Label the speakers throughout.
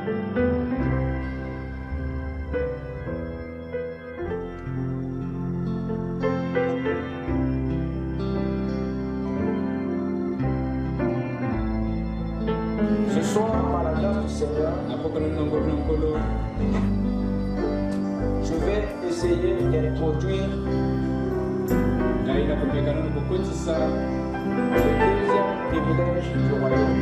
Speaker 1: Ce soir, par la grâce du Seigneur, je vais essayer d'introduire le deuxième privilège du royaume,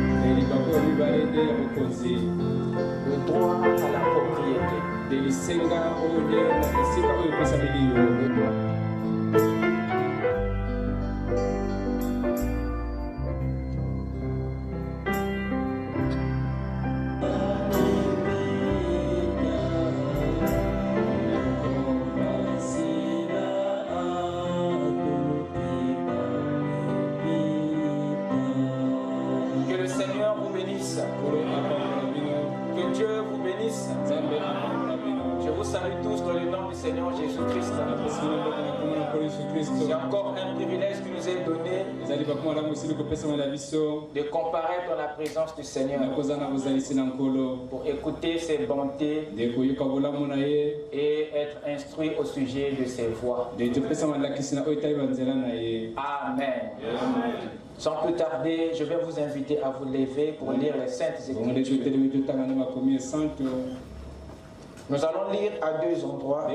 Speaker 1: le droit à la propriété. Que le Seigneur vous bénisse. Que Dieu vous bénisse. Je vous salue tous dans le nom du Seigneur Jésus-Christ. C'est encore un privilège qui nous est donné de comparaître dans la présence du Seigneur pour écouter ses bontés et être instruit au sujet de ses voies. Amen. Sans plus tarder, je vais vous inviter à vous lever pour lire les Saintes Écritures. Nous allons lire à deux endroits.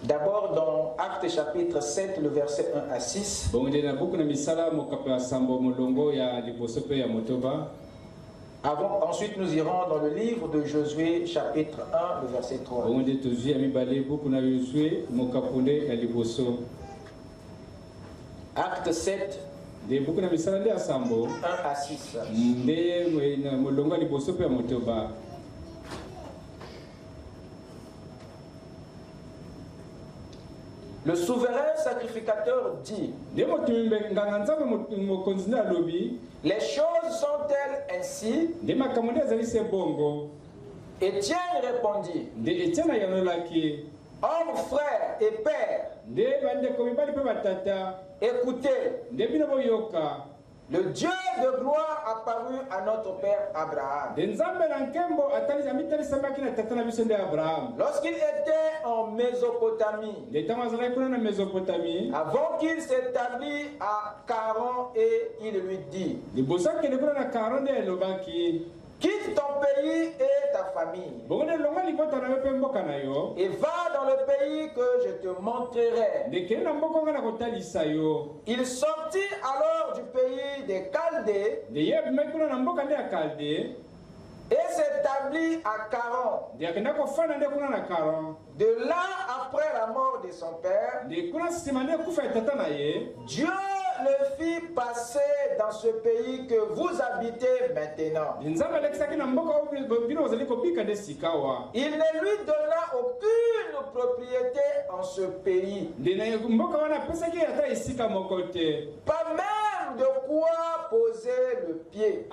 Speaker 1: D'abord dans Actes chapitre 7, le verset 1 à 6. Ensuite, nous irons dans le livre de Josué chapitre 1, le verset 3. 1 Acte 7, 1 à 6. Le souverain sacrificateur dit: les choses sont-elles ainsi? Étienne répondit: homme, frère et père, écoutez, le Dieu de gloire apparu à notre père Abraham lorsqu'il était en Mésopotamie, avant qu'il s'établisse à Charan, et il lui dit: quitte ton pays et ta famille et va dans le pays que je te montrerai. Il sortit alors du pays des Chaldées et s'établit à Charan. De là, après la mort de son père, Dieu le fit passer dans ce pays que vous habitez maintenant. Il ne lui donna aucune propriété en ce pays, pas même de quoi poser le pied.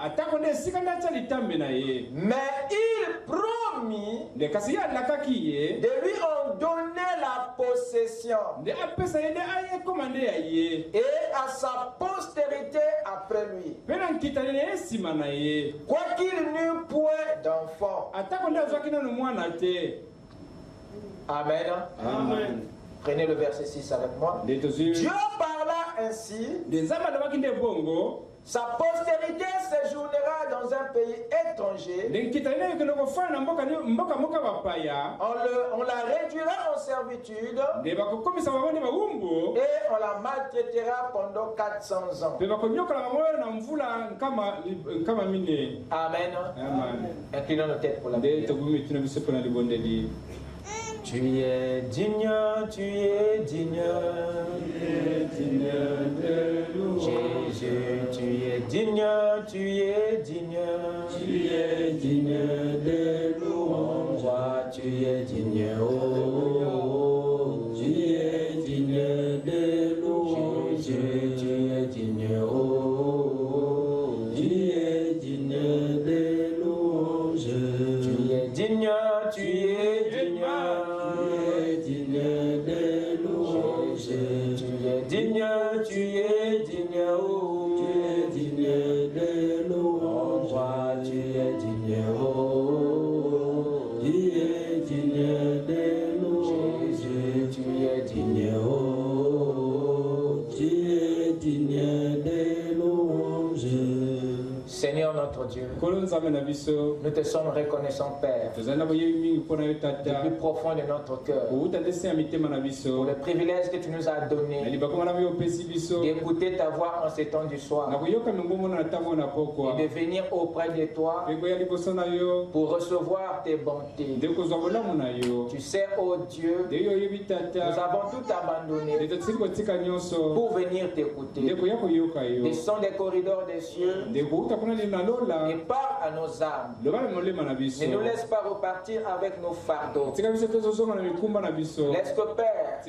Speaker 1: Mais il promit de lui en donner la possession et à sa postérité après lui, quoiqu'il n'eût point d'enfant. Amen. Amen. Prenez le verset 6 avec moi. Dieu parla ainsi: sa postérité séjournera dans un pays étranger. On la réduira en servitude et on la maltraitera pendant 400 ans. Amen. Inclinons nos têtes pour la prière. Tu es digne, tu es digne, de louange. Jésus, tu es digne, tu es digne, de louange. Roi, tu es digne, oh, tu es digne de louange. Jésus, tu es digne, oh, tu es digne de louange. Tu es digne, tu es digne. Tu es digne, oh, tu es digne de louange. digne des louanges.
Speaker 2: Seigneur notre Dieu, nous te sommes reconnaissants, Père, du plus profond de notre cœur, pour le privilège que tu nous as donné d'écouter ta voix en ces temps du soir et de venir auprès de toi pour recevoir tes bontés. Tu sais, oh Dieu, nous avons tout abandonné pour venir t'écouter. Descends des corridors des cieux et parle à nos âmes. Ne nous laisse pas repartir avec nos fardeaux. Laisse que, Père,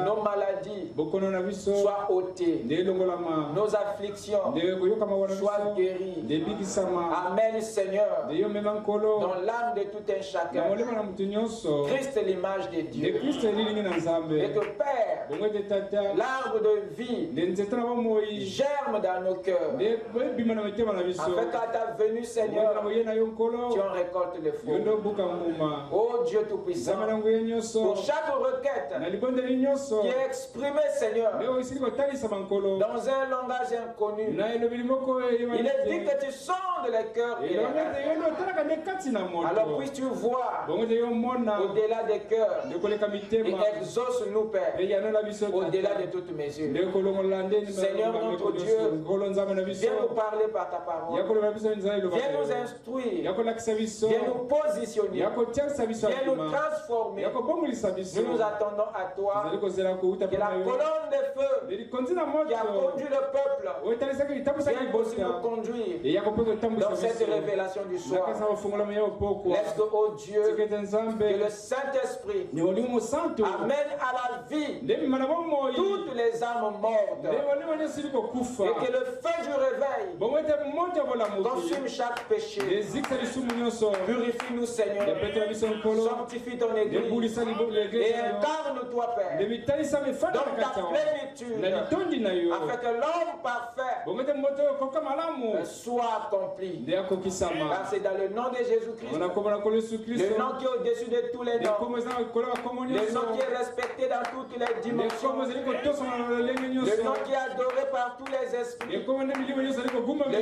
Speaker 2: nos maladies soient ôtées, nos afflictions soient guéries. Amen, Seigneur, dans l'âme de tout un chacun. Christ est l'image de Dieu. Et que, Père, l'arbre de vie germe dans nos cœurs, afin qu'à ta venue, Seigneur, tu en récoltes les fruits. Oh Dieu Tout-Puissant, pour chaque requête qui est exprimée, Seigneur, dans un langage inconnu, il est dit que tu sondes les cœurs et les reins. Alors puisses-tu voir au-delà des cœurs et exauce-nous, Père, au-delà de toutes mesures. Seigneur notre Dieu, viens nous parler par ta parole. Viens nous instruire. Viens nous positionner. Viens nous transformer. Nous nous attendons à toi. Que la colonne de feu qui a conduit le peuple vienne aussi nous conduire dans cette révélation du soir. Laisse que, oh Dieu, que le Saint-Esprit amène à la vie toutes les âmes mortes et que le feu du réveil consume chaque péché. Purifie-nous, Seigneur. Sanctifie ton Église et incarne-toi, Père, dans ta plénitude, afin que l'homme parfait soit accompli. Car c'est dans le nom de Jésus-Christ, le nom qui est au-dessus de tous les noms, le nom qui est respecté dans toutes les dimensions, le nom qui est adoré par tous les esprits, le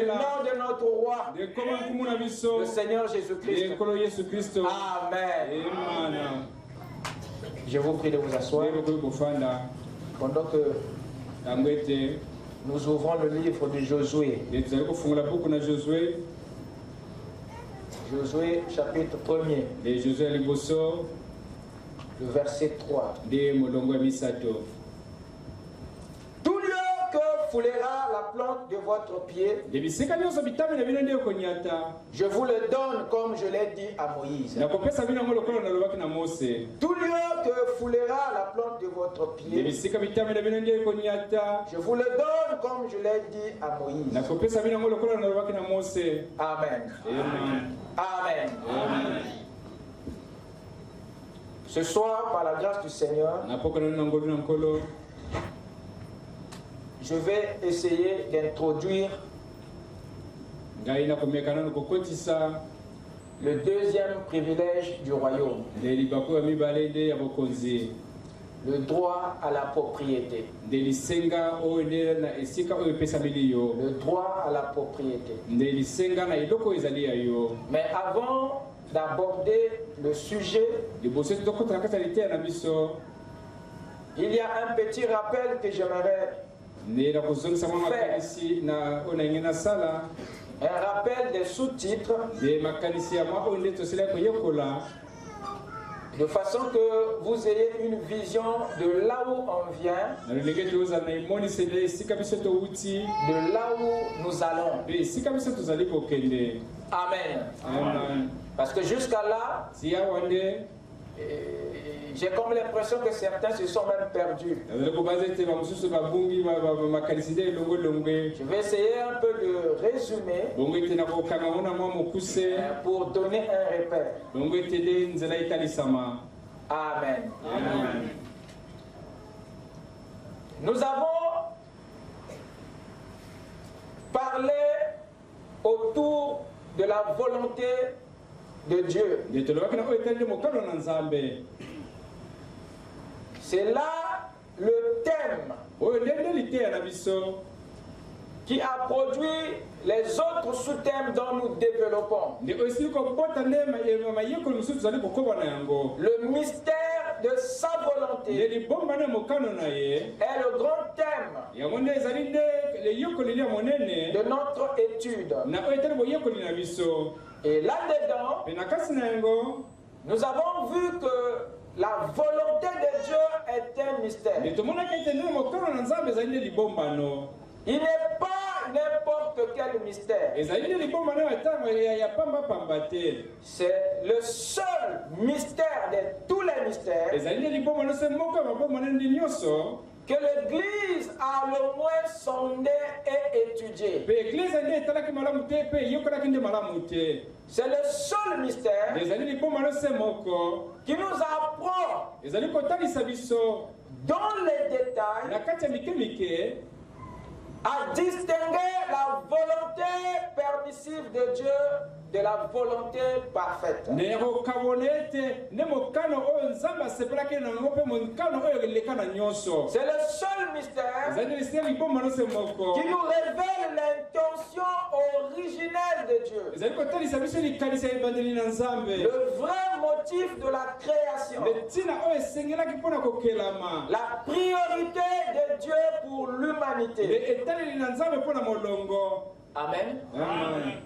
Speaker 2: nom de notre roi, le Seigneur Jésus-Christ. Amen. Je vous prie de vous asseoir pendant que nous ouvrons le livre de Josué. Josué chapitre 1er, le verset 3. Tout lieu que foulera la plante de votre pied, je vous le donne comme je l'ai dit à Moïse. Tout lieu que foulera la plante de votre pied, je vous le donne comme je l'ai dit à Moïse. Amen. Amen. Amen. Ce soir, par la grâce du Seigneur, je vais essayer d'introduire le deuxième privilège du royaume, le droit à la propriété. Le droit à la propriété. Mais avant d'aborder le sujet, il y a un petit rappel que j'aimerais faire. Un rappel des sous-titres, de façon que vous ayez une vision de là où on vient, de là où nous allons. Amen. Amen. Parce que jusqu'à là, j'ai comme l'impression que certains se sont même perdus. Je vais essayer un peu de résumer pour donner un repère. Amen. Amen. Nous avons parlé autour de la volonté de Dieu. C'est là le thème qui a produit les autres sous-thèmes dont nous développons. Le mystère de sa volonté est le grand thème de notre étude. Et là-dedans, nous avons vu que la volonté de Dieu est un mystère. Il n'est pas n'importe quel mystère. C'est le seul mystère de tous les mystères que l'Église a le moins sondé et étudié. C'est le seul mystère qui nous apprend dans les détails à distinguer la volonté permissive de Dieu de la volonté parfaite. C'est le seul mystère qui nous révèle l'intention originelle de Dieu. Le vrai motif de la création. La priorité de Dieu pour l'humanité. Amen.
Speaker 1: Amen.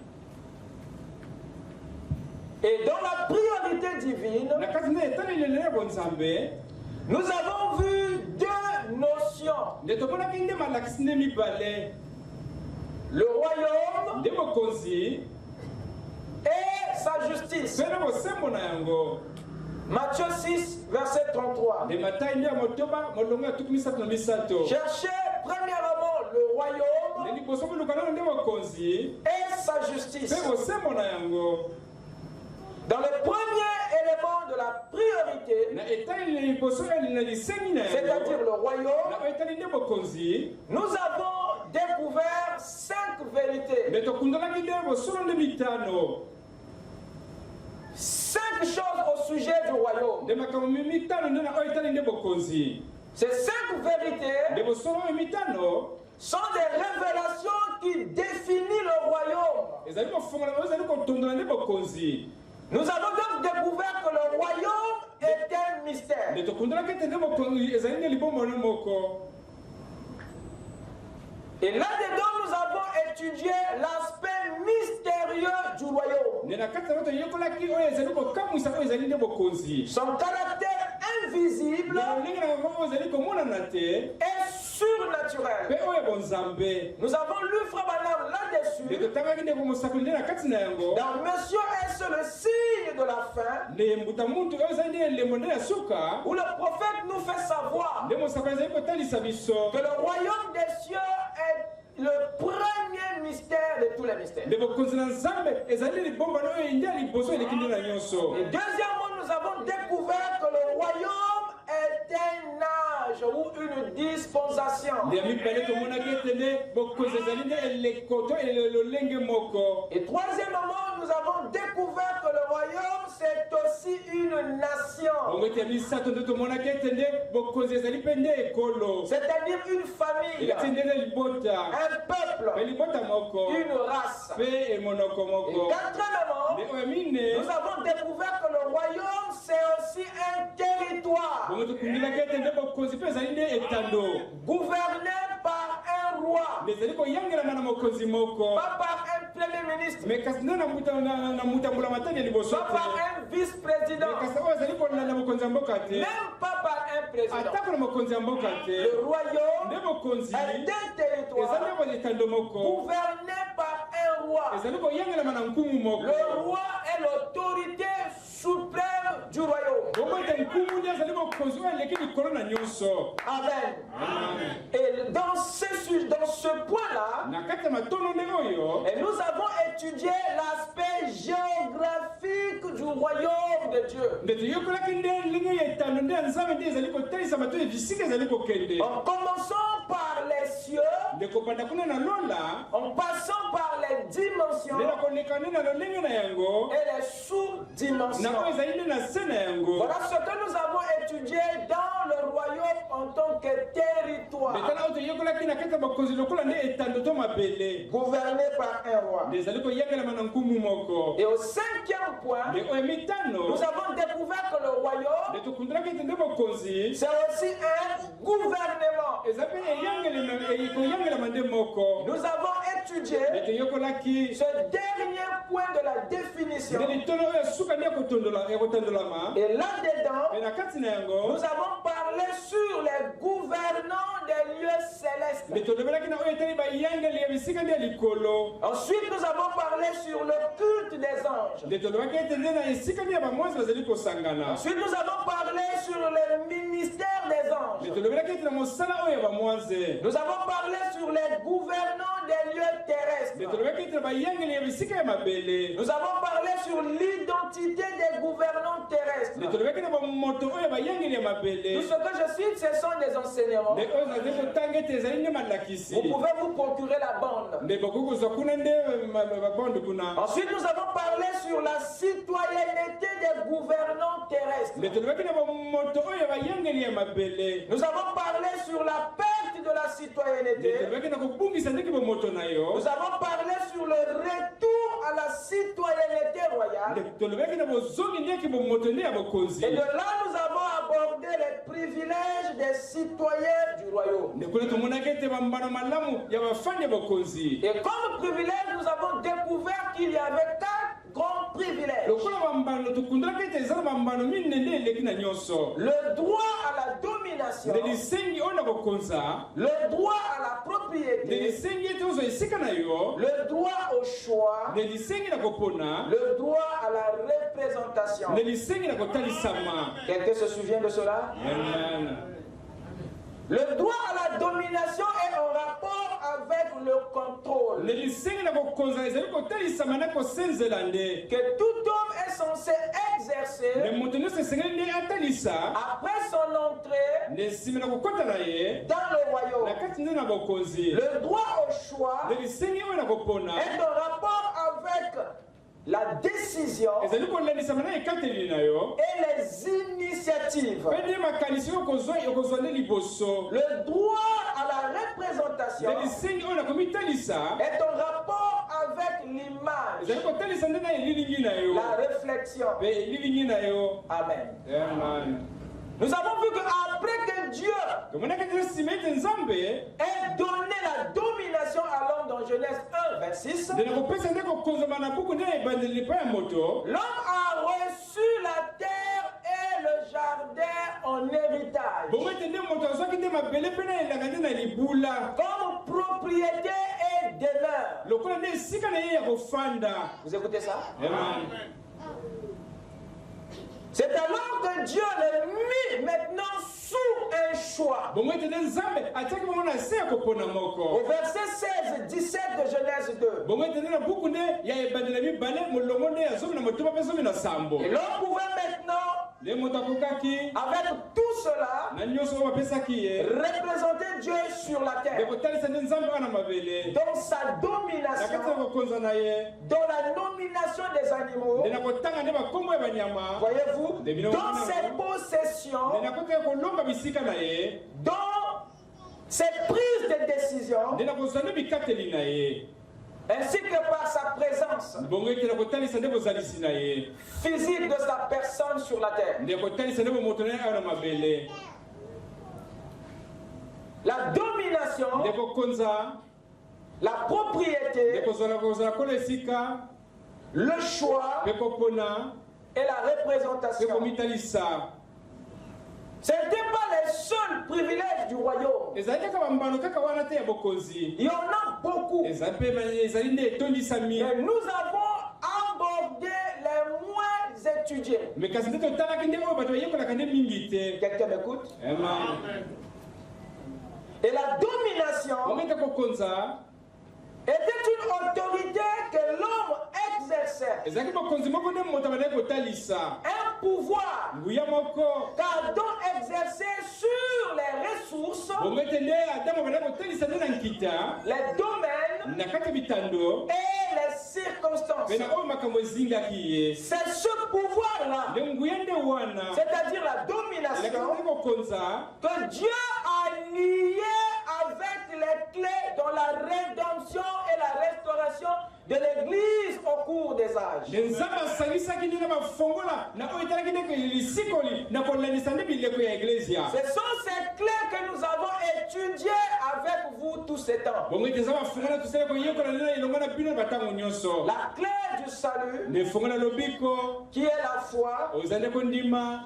Speaker 2: Et dans la priorité divine, nous avons vu deux notions. Le royaume et sa justice. Matthieu 6, verset 33. Cherchez premièrement le royaume et sa justice. Dans le premier élément de la priorité, c'est-à-dire le royaume, nous avons découvert 5 vérités. 5 choses au sujet du royaume. Ces 5 vérités sont des révélations qui définissent le royaume. Nous avons donc découvert que le royaume est un mystère. Et là-dedans, nous avons étudié l'aspect mystérieux du royaume. Son caractère invisible et surnaturel. Nous avons lu Frère Branham là-dessus. Dans Monsieur est le signe de la fin, où le prophète nous fait savoir que le royaume des cieux est le premier mystère de tous les mystères. Et deuxièmement, nous avons découvert que le royaume est un âge ou une dispensation. Et troisièmement, nous avons découvert que le royaume c'est aussi une nation. C'est-à-dire une famille, un peuple, une race. Et quatrièmement, nous avons découvert que le royaume c'est aussi un territoire gouverné par un roi, pas par un premier ministre, pas par un vice-président, même pas par un président. Le royaume est un territoire gouverné par un roi. Le roi est l'autorité suprême du royaume. Amen. Et dans ce point-là, et nous avons étudié l'aspect géographique du
Speaker 1: royaume de Dieu. En commençant par les cieux, en passant par les dimensions et les sous-dimensions. Voilà ce que nous avons étudié dans le royaume en tant que territoire. Gouverné par un roi. Et au cinquième point, nous avons découvert que le royaume, c'est aussi un gouvernement. Nous avons étudié ce dernier point de la définition. Et là-dedans, nous avons parlé sur les gouvernants des lieux célestes. Ensuite, nous avons parlé sur le culte des anges. Ensuite, nous avons parlé sur le ministère des anges. Nous avons parlé sur les gouvernants des lieux terrestres. Nous avons parlé sur l'identité des gouvernants terrestres. Tout ce que je cite, ce sont des enseignements. Vous pouvez vous procurer la bande. Ensuite, nous avons parlé sur la citoyenneté des gouvernants terrestres. Nous avons parlé sur la perte de la citoyenneté. Nous avons parlé sur le retour à la citoyenneté royale. Et de là, nous avons abordé les privilèges des citoyens du royaume. Et comme privilège, nous avons découvert qu'il y avait 4 grands privilèges. Le droit à la domination, le droit à la propriété, le droit au choix, le droit à la représentation. Quelqu'un se souvient de cela? Le droit à la domination est en rapport avec le contrôle. Que tout homme est censé exercer après son entrée dans le royaume. Le droit au choix est en rapport avec la décision et les initiatives. Le droit à la représentation est en rapport avec l'image, la réflexion. Amen. Nous avons vu qu'après que Dieu ait donné la domination à l'homme dans Genèse 1, 26, l'homme a reçu la terre et le jardin en héritage, comme propriété et demeure. Vous écoutez ça? C'est alors que Dieu l'a mis maintenant sous un choix. Au verset 16, 17 de Genèse 2. Et l'homme pouvait maintenant, avec tout cela, représenter Dieu sur la terre. Dans sa domination, dans la nomination des animaux, voyez-vous, dans ses possessions, dans ses prises de décision, ainsi que par sa présence physique de sa personne sur la terre. La domination, la propriété, le choix et la représentation. Ce n'était pas les seuls privilèges du royaume. Il y en a beaucoup. Mais nous avons abordé les moins étudiés. Quelqu'un m'écoute? Et la domination était une autorité que l'homme exerçait un pouvoir qu'Adam exerçait sur les ressources, les domaines et les circonstances. C'est ce pouvoir-là, c'est-à-dire la domination, que Dieu a lié avec les clés dans la rédemption et la restauration de l'Église au cours des âges. Ce sont ces clés que nous avons étudiées avec vous tous ces temps. La clé du salut, qui est la foi,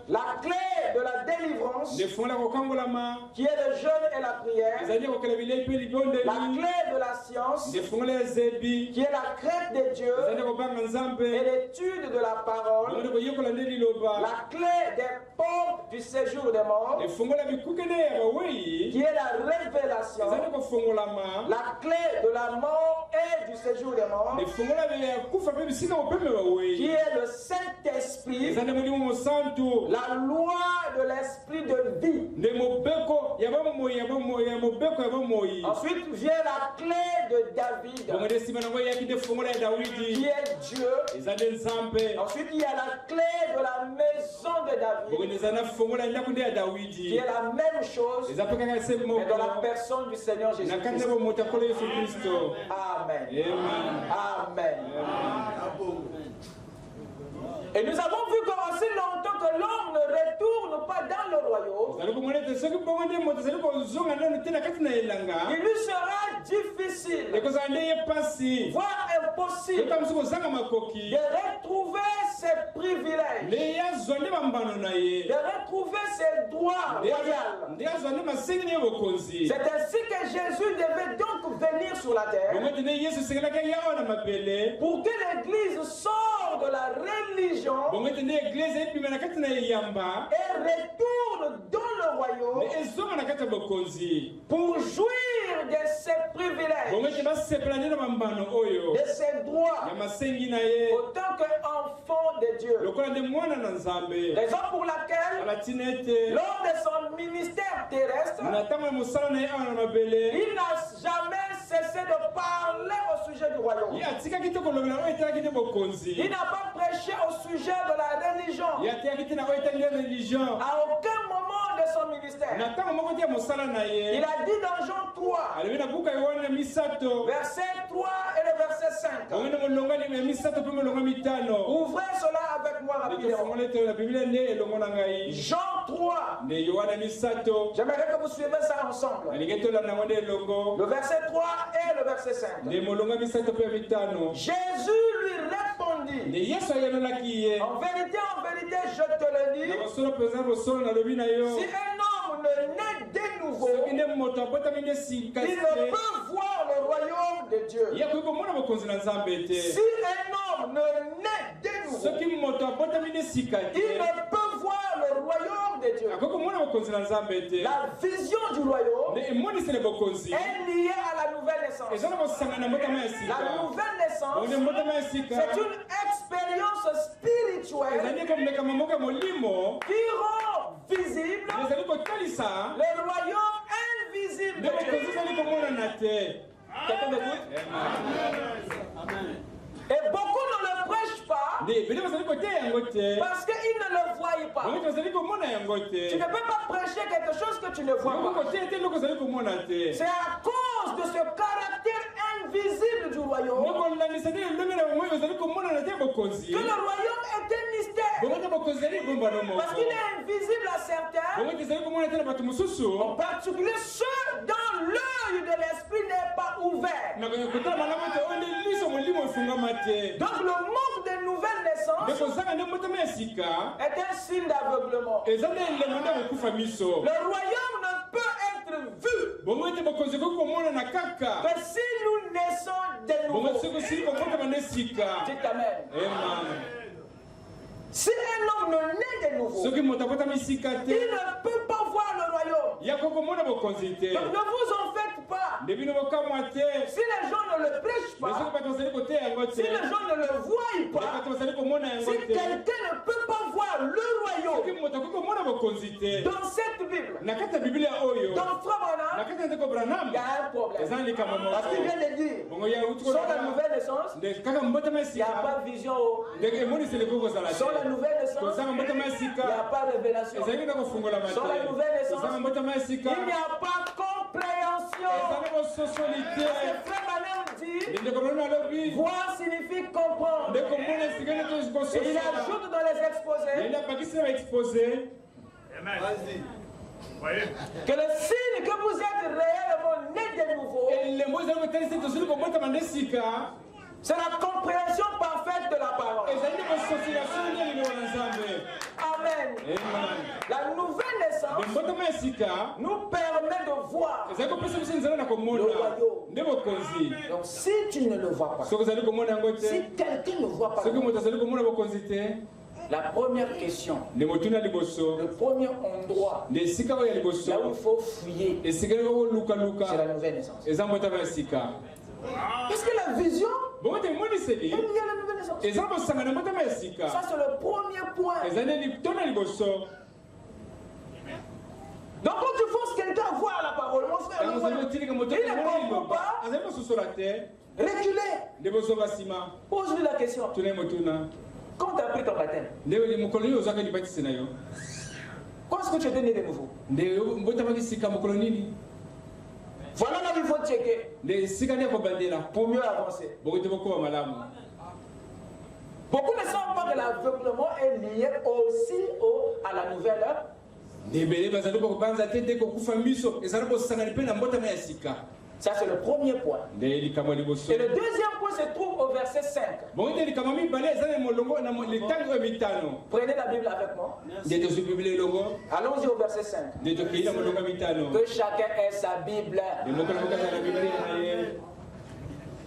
Speaker 1: la clé de la délivrance, qui est le jeûne et la prière, la clé de la science, qui est la crainte de Dieu et l'étude de la parole, la clé des portes du séjour des morts, qui est la révélation, la clé de la mort et du séjour des morts, qui est le Saint-Esprit, la loi de l'esprit de vie. Ensuite vient la clé de David, qui est Dieu. Ensuite il y a la clé de la maison de David, qui est la même chose, mais dans la personne du Seigneur Jésus-Christ. Amen. Amen. Et nous avons vu qu'aussi longtemps que l'homme ne retourne pas dans le royaume, il lui sera difficile, voire impossible, de retrouver ses privilèges, de retrouver ses droits royaux. C'est ainsi que Jésus devait donc venir sur la terre pour que l'Église sorte de la religion et retourne dans le royaume pour jouir de ses privilèges, de ses droits, autant qu'enfant de Dieu. Raison pour laquelle, lors de son ministère terrestre, il n'a jamais cessé de parler au sujet du royaume. Il n'a pas prêché au sujet de la religion à aucun moment de son ministère. Il a dit dans Jean 3, verset 3 et le verset 5. Ouvrez cela avec moi rapidement. Jean 3. J'aimerais que vous suivez ça ensemble. Le verset 3 et le verset 5. Jésus lui répondit, en vérité, je te le dis, si un homme ne naît de nouveau, il ne peut voir le royaume de Dieu. Si un homme ne naît de nouveau, il ne peut voir le royaume de Dieu. La vision du royaume est liée à la nouvelle naissance. La nouvelle naissance, c'est une expérience spirituelle qui rend visible le royaume invisible de Dieu. Quelqu'un m'écoute? Et beaucoup ne le prêchent pas parce qu'ils ne le voient pas. Tu ne peux pas prêcher quelque chose que tu ne vois pas. C'est à cause de ce caractère invisible du royaume que le royaume est un mystère. Parce qu'il est invisible à certains, en particulier ceux dont l'œil de l'esprit n'est pas ouvert. Donc le manque de nouvelle naissance est un signe d'aveuglement. Le royaume ne peut être vu que si nous naissons de nouveau. Dites Amen. Si un homme ne naît de nouveau, il ne peut pas voir le royaume. Donc ne vous en faites pas. Si les gens ne le prêchent pas, si les gens ne le voient
Speaker 2: Dans cette Bible, dans Frère Branham, il y a un problème. Parce qu'il vient de dire, sans la nouvelle naissance, il n'y a pas de vision. Sans la nouvelle naissance, il n'y a pas de révélation. Sans la nouvelle naissance, il n'y a pas de compréhension. Frère Branham dit, voir signifie comprendre. Et il ajoute dans les exposés que le signe que vous êtes réellement né de nouveau, c'est la compréhension parfaite de la parole. Amen. La nouvelle naissance nous permet de voir le royaume. Donc si tu ne le vois pas, si quelqu'un ne voit pas, la première question, le premier endroit là où il faut fouiller, c'est la nouvelle naissance. Parce que la vision, il y a la nouvelle naissance. Ça c'est le premier point. Donc quand tu forces quelqu'un à voir la parole, mon frère, il ne comprend pas, reculer. Pose-lui la question. Quand tu as pris ton baptême, quand est-ce que tu étais né de nouveau? Voilà là où il faut checker pour mieux avancer. Beaucoup ne savent pas que l'aveuglement est lié aussi à la nouvelle. Ça c'est le premier point. Et le deuxième point se trouve au verset 5. Prenez la Bible avec moi. Allons-y au verset 5. Que chacun ait sa Bible.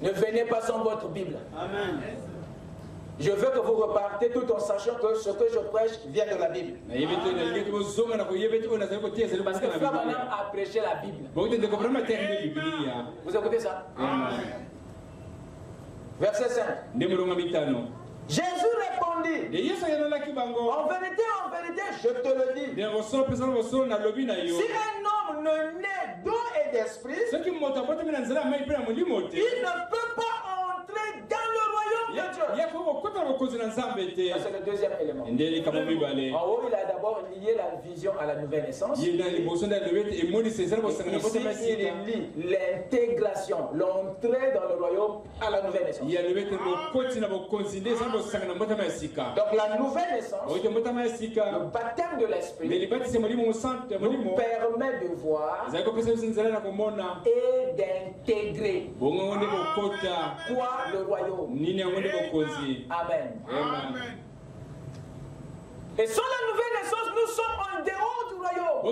Speaker 2: Ne venez pas sans votre Bible. Amen. Je veux que vous repartez tout en sachant que ce que je prêche vient de la Bible. Parce que Frère Branham a prêché la Bible. Vous écoutez ça? Verset 5. Jésus répondit, en vérité, je te le dis, si un homme ne naît d'eau et d'esprit, il ne peut pas entrer dans le royaume de Dieu. Ça c'est le deuxième élément. En haut, il a d'abord lié la vision à la nouvelle naissance. Ici, il lie l'intégration, l'entrée dans le royaume à la nouvelle naissance. Donc la nouvelle naissance, le baptême de l'esprit, nous permet de voir et d'intégrer quoi le royaume. Amen. Et sans la nouvelle naissance, nous sommes en dehors du royaume. Le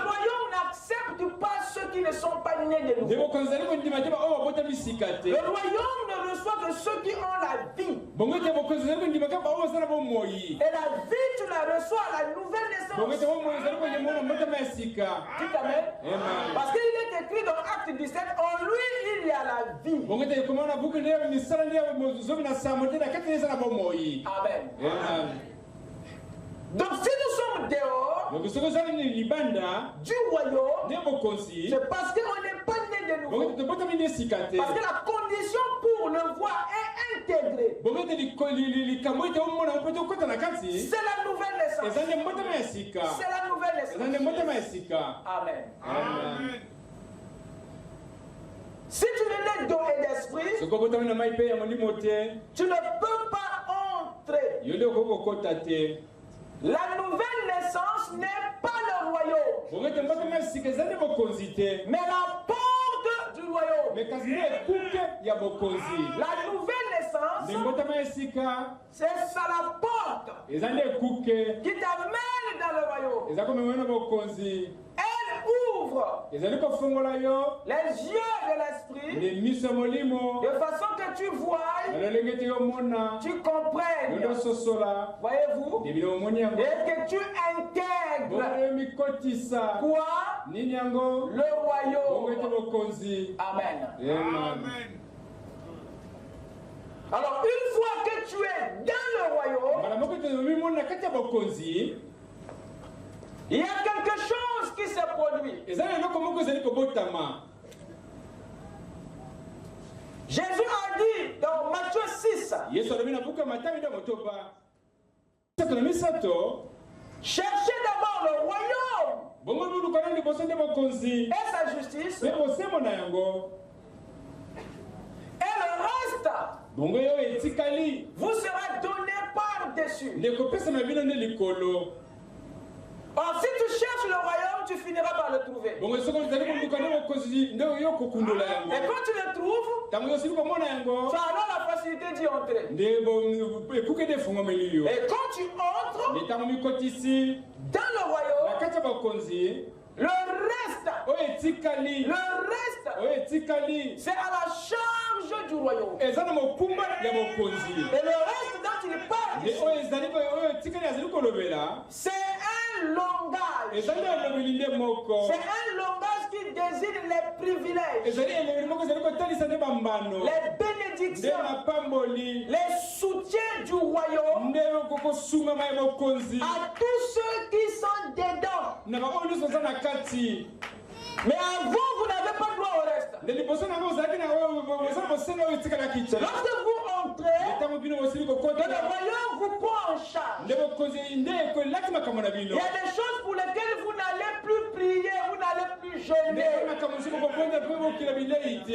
Speaker 2: royaume n'accepte pas ceux qui ne sont pas nés de nouveau. Le royaume ne reçoit que ceux qui ont la vie. Et la vie, tu la reçois à la nouvelle naissance. Dites amen. Parce qu'il est écrit dans Acte 17, en lui il y a la vie. Amen. Donc si nous sommes dehors du royaume, c'est parce qu'on n'est pas né de nouveau. Parce que la condition pour le voir est intégrée. C'est la nouvelle naissance. C'est la nouvelle naissance. Amen. Si tu n'es né d'eau et d'esprit, tu ne peux pas entrer. La nouvelle naissance n'est pas le royaume, mais la porte du royaume. La nouvelle naissance, c'est ça la porte qui t'amène dans le royaume. Elle ouvre les yeux de l'esprit de façon que tu vois, tu comprennes, voyez-vous, et que tu intègres quoi? Le royaume. Amen.
Speaker 1: Alors une fois que tu es dans le royaume, il y a quelque chose qui se produit. Jésus a dit dans Matthieu 6, cherchez d'abord le royaume et sa justice, et le reste vous sera donné par-dessus. Or, si tu cherches le royaume, tu finiras par le trouver. Et quand tu le trouves, tu as alors la facilité d'y entrer. Et quand tu entres dans le royaume, le reste, c'est à la charge du royaume. Et le reste dont il parle ici, c'est un langage. C'est un langage qui désigne les privilèges, les bénédictions, les soutiens du royaume à tous ceux qui sont dedans. Mais avant, vous n'avez pas droit au reste. Lorsque vous entrez, que le royaume vous prend en charge. Il y a des choses pour lesquelles vous n'allez plus prier, vous n'allez plus jeûner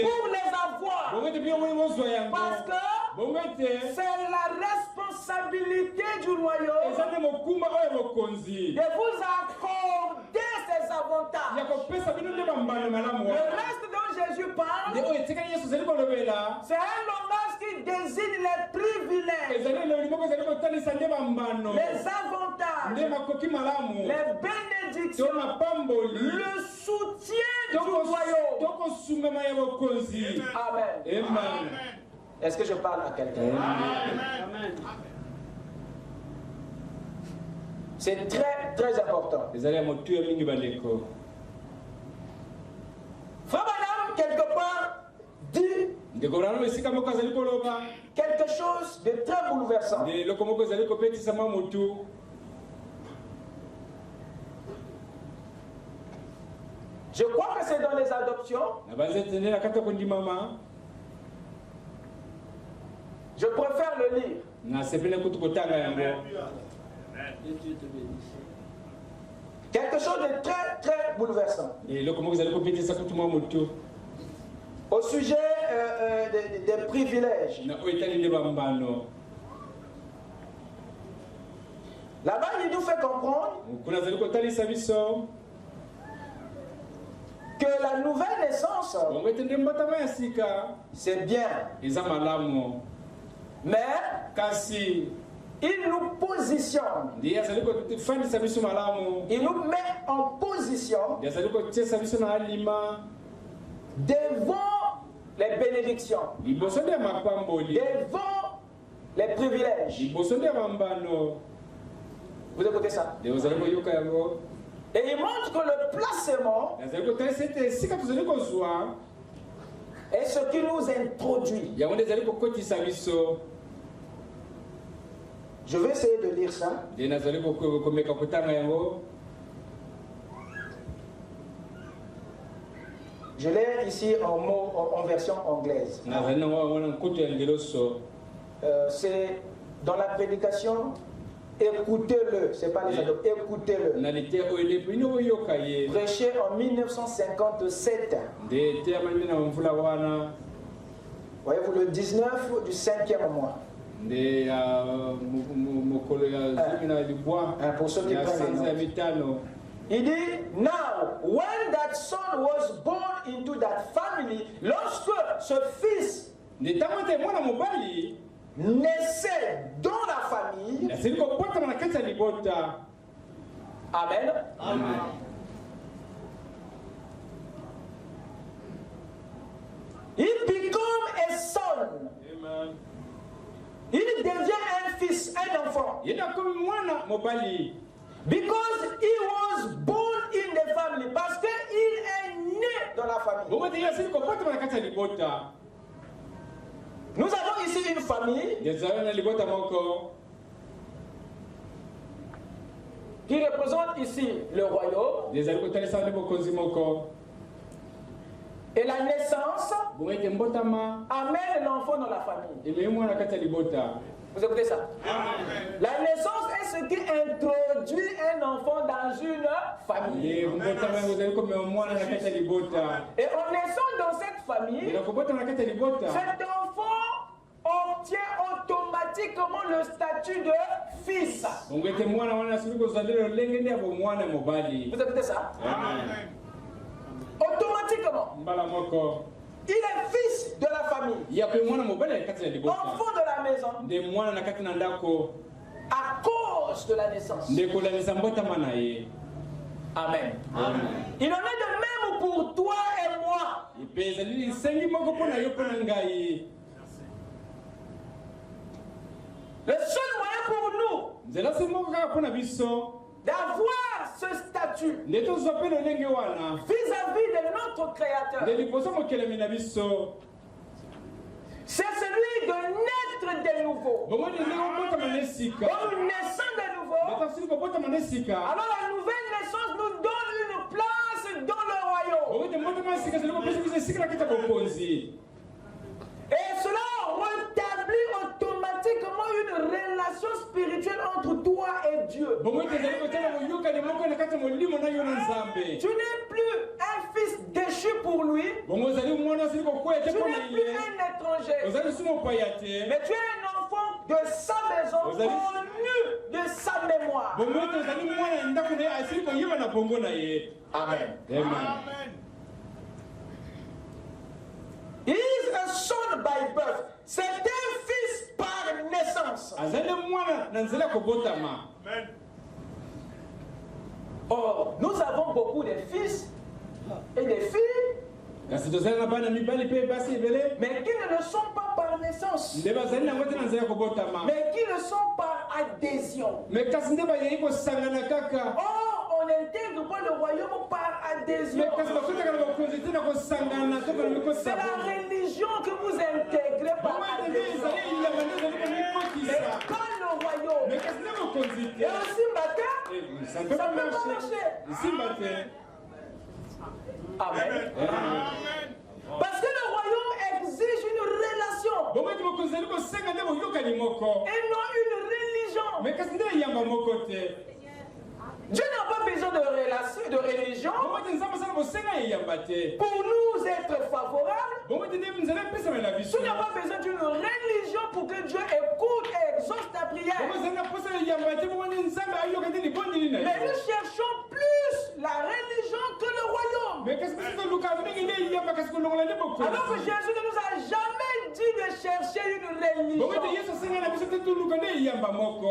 Speaker 1: pour les avoir. Parce que c'est la responsabilité du royaume de vous accorder ces avantages. Le reste dont Jésus parle, c'est un langage qui désigne les privilèges, les avantages, les bénédictions, le soutien du royaume. Amen. Amen. Est-ce que je parle à quelqu'un? Amen. C'est très très important. Frère Branham, quelque part, dit quelque chose de très bouleversant. Je crois que c'est dans les adoptions. Je préfère le lire. Quelque chose de très très bouleversant. Au sujet des privilèges. Là-bas, il nous fait comprendre que la nouvelle naissance, c'est bien. Mais il nous positionne. Il nous met en position devant les bénédictions, devant les privilèges. Vous écoutez ça? Et il montre que le placement est ce qui nous introduit. Je vais essayer de lire ça. Je l'ai ici en version anglaise. C'est dans la prédication. Écoutez-le, c'est pas les adoptés, écoutez-le. Prêché en 1957. Voyez-vous, le 19 du 5e mois. Pour ceux qui prennent les notes. Il dit, now, when that son was born into that family, lorsque ce fils naissait dans la famille, amen. Amen. Il become a son. Amen. Il devient un fils, un enfant. Because he was born in the family. Parce qu'il est né dans la famille. Nous avons ici ici une famille qui représente ici le royaume et la naissance amène l'enfant dans la famille. Vous écoutez ça? La naissance est ce qui introduit un enfant dans une famille. Et en naissant dans cette famille, cet enfant obtient automatiquement le statut de fils. Vous écoutez ça? Automatiquement. Il est fils de la famille. Enfant de la maison. À cause de la naissance. Amen. Il en est de même pour toi et moi. Le seul moyen pour nous d'avoir ce statut vis-à-vis de notre Créateur, c'est celui de naître de nouveau. Comme nous naissons de nouveau, alors la nouvelle naissance nous donne une place dans le royaume. Et cela rétablit automatiquement une relation spirituelle entre toi et Dieu. Tu n'es plus un fils déchu pour lui. Tu n'es plus un étranger. Mais tu es un enfant de sa maison, connu de sa mémoire. Amen. Amen. He is a son by birth. C'est un fils par naissance. Or, nous avons beaucoup de fils et de filles, mais qui ne le sont pas par naissance, mais qui le sont par adhésion. Or, on n'intègre pas le royaume par adhésion. C'est la religion que vous intégrez par adhésion. Mais quand le royaume est aussi matin, ça ne peut pas marcher. Amen. Parce que le royaume exige une relation et non une religion. Dieu n'a pas besoin de relation, de religion pour nous être favorables. Tu n'as pas besoin d'une religion pour que Dieu écoute et exauce ta prière. Mais nous cherchons plus la religion que le royaume. Alors que Jésus ne nous a jamais dit de chercher une religion.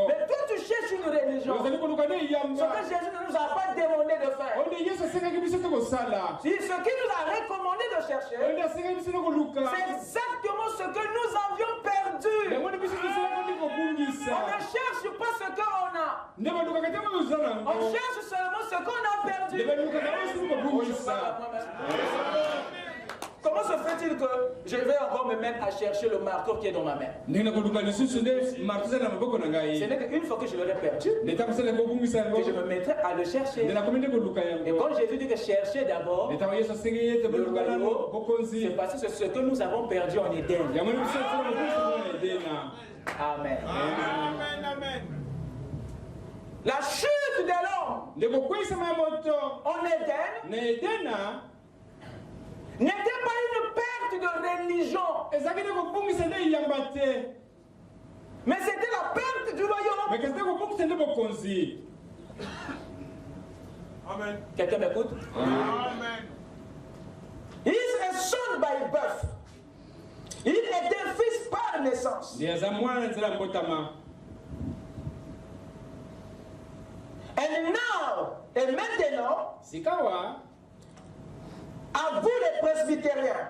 Speaker 1: Mais toi tu cherches une religion. Ce que Jésus ne nous a pas demandé de faire. Ce qu'il nous a recommandé de chercher, c'est exactement ce que nous avions perdu. On ne cherche pas ce qu'on a. On cherche seulement ce qu'on a perdu. Comment se fait-il que je vais encore me mettre à chercher le marteau qui est dans ma main? Ce n'est qu'une fois que je l'aurai perdu que je me mettrai à le chercher. Et quand Jésus dit que chercher d'abord le royaume, c'est parce que c'est ce que nous avons perdu en Éden. Amen. La chute de l'homme en Éden n'était pas une perte de religion, mais c'était la perte du royaume. Amen. Quelqu'un m'écoute? Amen. He is a son by birth. Il était fils par naissance. And now, et maintenant, à vous les presbytériens,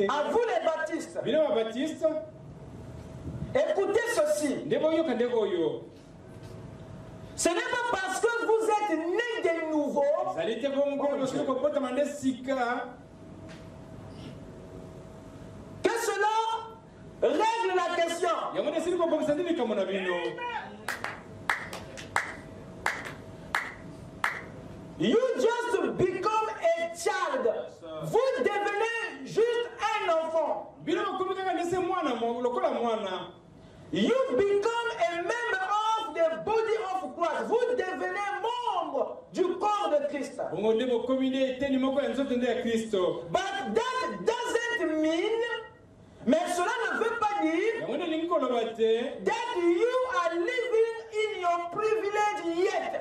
Speaker 1: à vous les baptistes, écoutez ceci. Ce n'est pas parce que vous êtes nés de nouveau que cela You just become a child. Vous devenez juste un enfant. You become a member of the body of Christ. Vous devenez membre du corps de Christ. But that doesn't mean, mais cela ne veut pas dire that you are living in your privilege yet.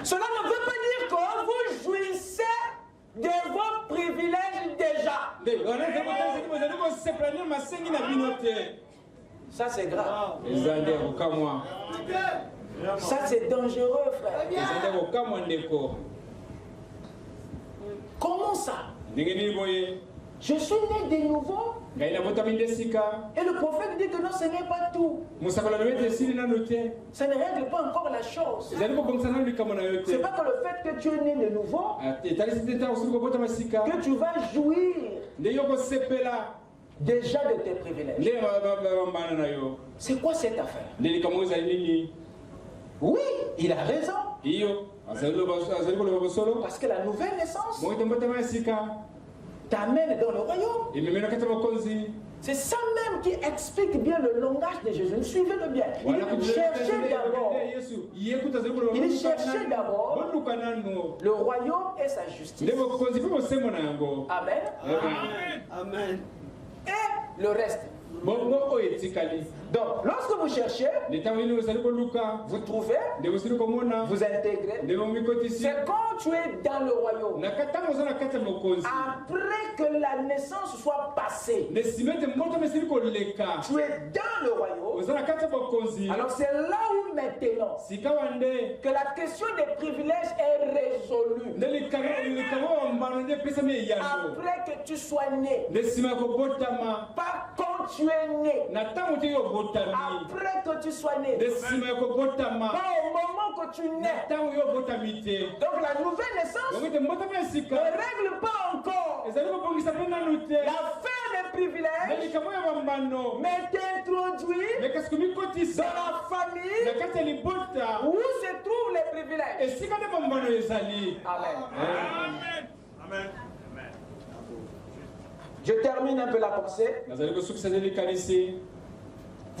Speaker 1: Cela ne veut pas dire que vous jouissez de vos privilèges déjà. Ça c'est grave. Ça c'est dangereux, frère. Comment ça? Je suis né de nouveau. Et le prophète dit que non, ce n'est pas tout. Ça ne règle pas encore la chose. C'est pas que le fait que tu es né de nouveau que tu vas jouir déjà de tes privilèges. C'est quoi cette affaire? Oui, il a raison. Parce que la nouvelle naissance t'amène dans le royaume. C'est ça même qui explique bien le langage de Jésus. Suivez-le bien. Il cherchait d'abord le royaume et sa justice. Amen. Amen. Et le reste. Donc, lorsque vous cherchez, vous trouvez, vous intégrez. C'est quand tu es dans le royaume. Après que la naissance soit passée, tu es dans le royaume. Alors c'est là où maintenant que la question des privilèges est résolue. Après que tu sois né, pas quand tu es né. Après que tu sois né. Pas au moment que tu nais. Donc la nouvelle naissance ne règle pas encore la fin des privilèges, mais t'introduit dans la famille où se trouvent les privilèges. Amen. Amen. Je termine un peu la pensée. Vous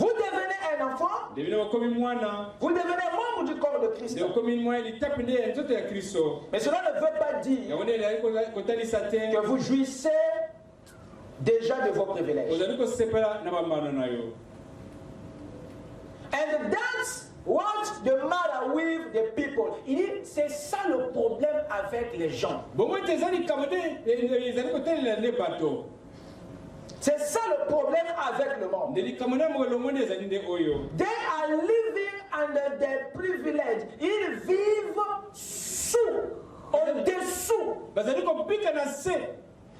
Speaker 1: devenez un enfant. Vous devenez membre du corps de Christ. Mais cela ne veut pas dire que vous jouissez déjà de vos privilèges. And that's what's the matter with the people. Il dit, c'est ça le problème avec les gens. C'est ça le problème avec le monde. They are living under their privilege. Ils vivent au-dessous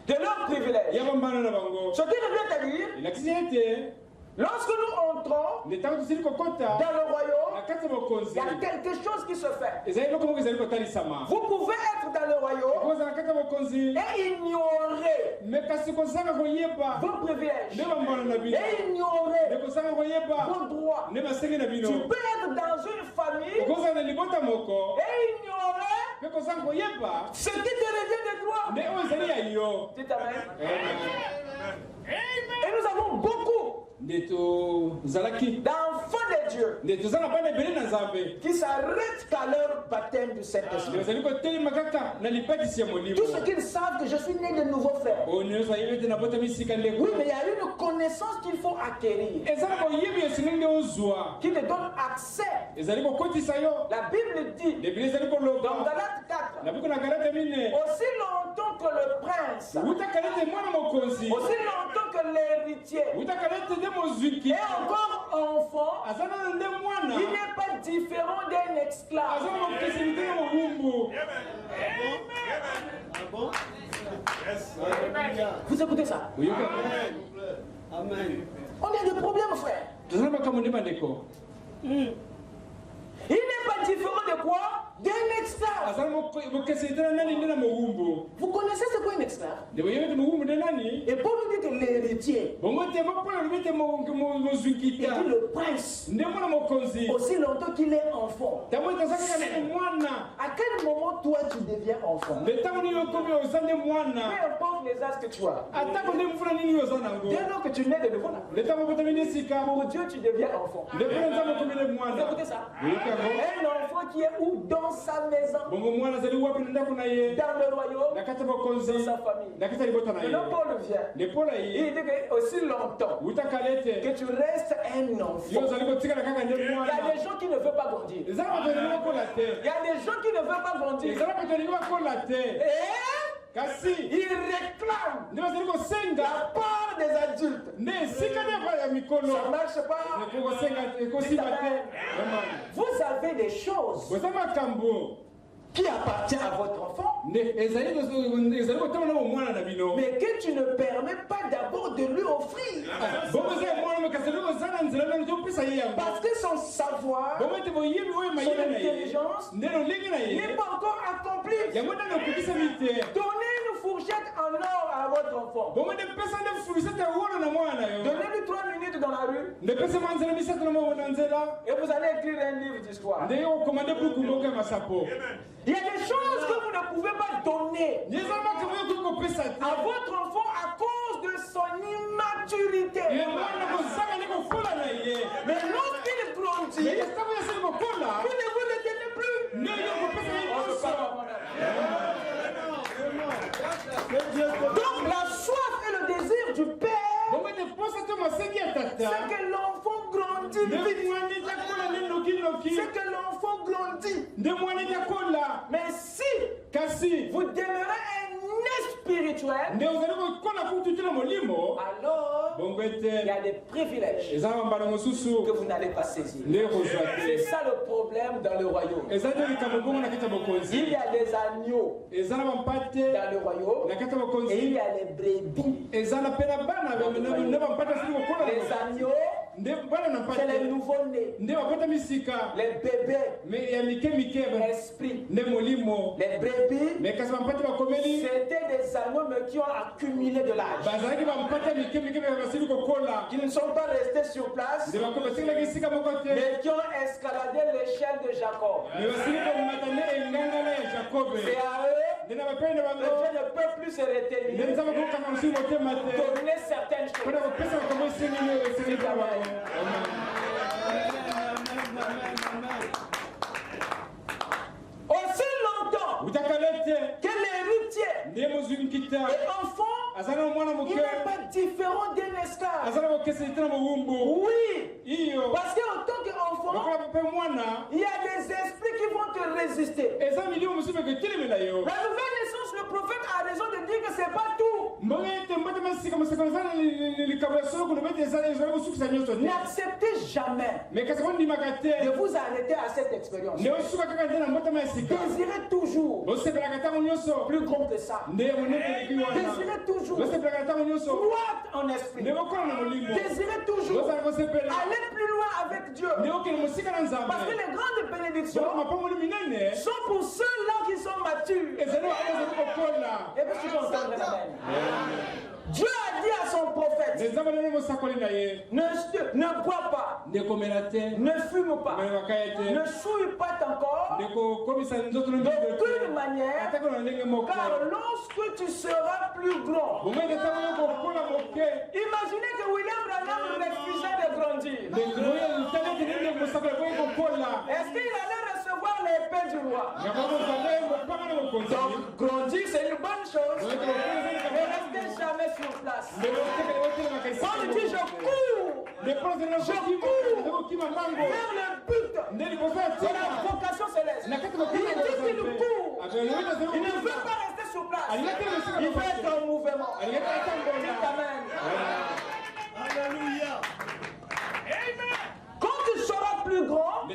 Speaker 1: de leurs privilèges. Ce qui revient à dire, lorsque nous entrons dans le royaume, il y a quelque chose qui se fait. Vous pouvez être dans le royaume et ignorer vos privilèges, et ignorer vos droits. Tu peux être dans une famille et ignorer ce qui te revient de droit. C'est amen. Et nous avons beaucoup d'enfants de Dieu qui s'arrêtent qu'à leur baptême du Saint-Esprit. Tout ce qu'ils savent que je suis né de nouveau, frère. Oui, mais il y a une connaissance qu'il faut acquérir qui te donne accès. La Bible dit dans Galates 4, aussi longtemps que le prince, aussi longtemps que l'héritier est encore enfant, il n'est pas différent d'un esclave. Vous écoutez ça? Amen. On a des problèmes, frère. Il n'est pas différent de quoi?
Speaker 3: d'un esclave. Vous connaissez ce qu'est un esclave? Et Paul nous dit que l'héritier, il dit le prince, aussi longtemps qu'il est enfant. À quel moment toi tu deviens enfant? Peu importe les âges que tu as. Dès lors que tu nais de nouveau là, pour Dieu tu deviens enfant. Vous écoutez ça? Un enfant qui est où? Dans sa maison, dans le royaume, dans sa famille. Maintenant Paul vient, il dit que aussi longtemps que tu restes un enfant, il y a des gens qui ne veulent pas grandir. Il y a des gens qui ne veulent pas grandir. Et ils réclament la part des adultes. Ça ne marche pas. Vous avez des choses qui appartiennent à votre enfant, mais que tu ne permets pas d'abord de lui offrir. Parce que son savoir, son intelligence n'est pas encore accompli. Donnez une fourchette en or à votre enfant. Donnez-lui 3 minutes dans la rue. Et vous allez écrire un livre d'histoire. Il y a des choses que vous ne pouvez pas donner à votre enfant à cause de son immaturité. Mais lorsqu'il grandit, vous ne vous le donnez plus. Donc la soif et le désir du Père, c'est que l'enfant grandit vite. C'est que l'enfant grandit. Mais si vous demeurez un nez spirituel, alors il y a des privilèges que vous n'allez pas saisir. C'est ça le problème dans le royaume. Il y a des agneaux dans le royaume et il y a les brebis. Les agneaux, c'est les nouveaux-nés. Les bébés, esprit. Les brebis, c'était des agneaux mais qui ont accumulé de l'âge. Qui ne sont pas restés sur place, mais qui ont escaladé l'échelle de Jacob. C'est à eux que Dieu ne peut plus se retenir. Donner certaines choses. Aussi longtemps que l'héritier est enfant, il n'est pas différent d'un esclave. Oui, parce qu'en tant qu'enfant, il y a des esprits qui vont te résister. La nouvelle naissance, le prophète a raison de dire que c'est pas tout. N'acceptez jamais de vous arrêter à cette expérience. Désirez toujours plus grand que ça. Désirez toujours croître en esprit. Désirez toujours aller plus loin avec Dieu. Parce que les grandes bénédictions sont pour ceux-là qui sont matures. Et puis tu comprends vraiment. Dieu a dit à son prophète, ne bois pas, ne fume pas, ne souille pas ton corps d'aucune manière, car lorsque tu seras plus grand, imaginez que William Branham refusait de grandir. Est-ce qu'il allait recevoir l'épée du roi? Donc grandir c'est une bonne chose, mais restez jamais sur place. Quand il dit je cours vers le but de la vocation céleste, il dit qu'il court. Il ne veut pas rester sur place. Il veut être en mouvement. Amen. Alléluia. Quand tu seras plus grand,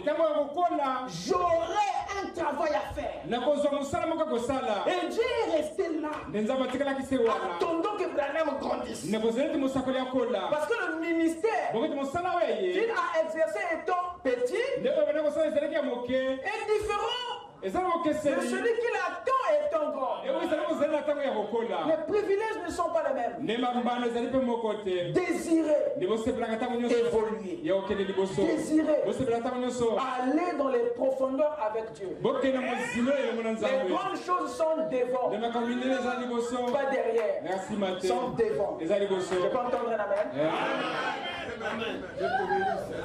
Speaker 3: j'aurai un travail à faire. Et Dieu est resté là, attendant que Branham grandisse. Parce que le ministère qu'il a exercé étant petit est différent Mais
Speaker 2: celui qui l'attend est un grand.
Speaker 3: Les
Speaker 2: privilèges ne sont pas les mêmes. Désirer évoluer. Désirer aller dans les profondeurs avec Dieu. Les grandes choses sont devant, pas derrière. Sont devant. Je peux entendre un amen?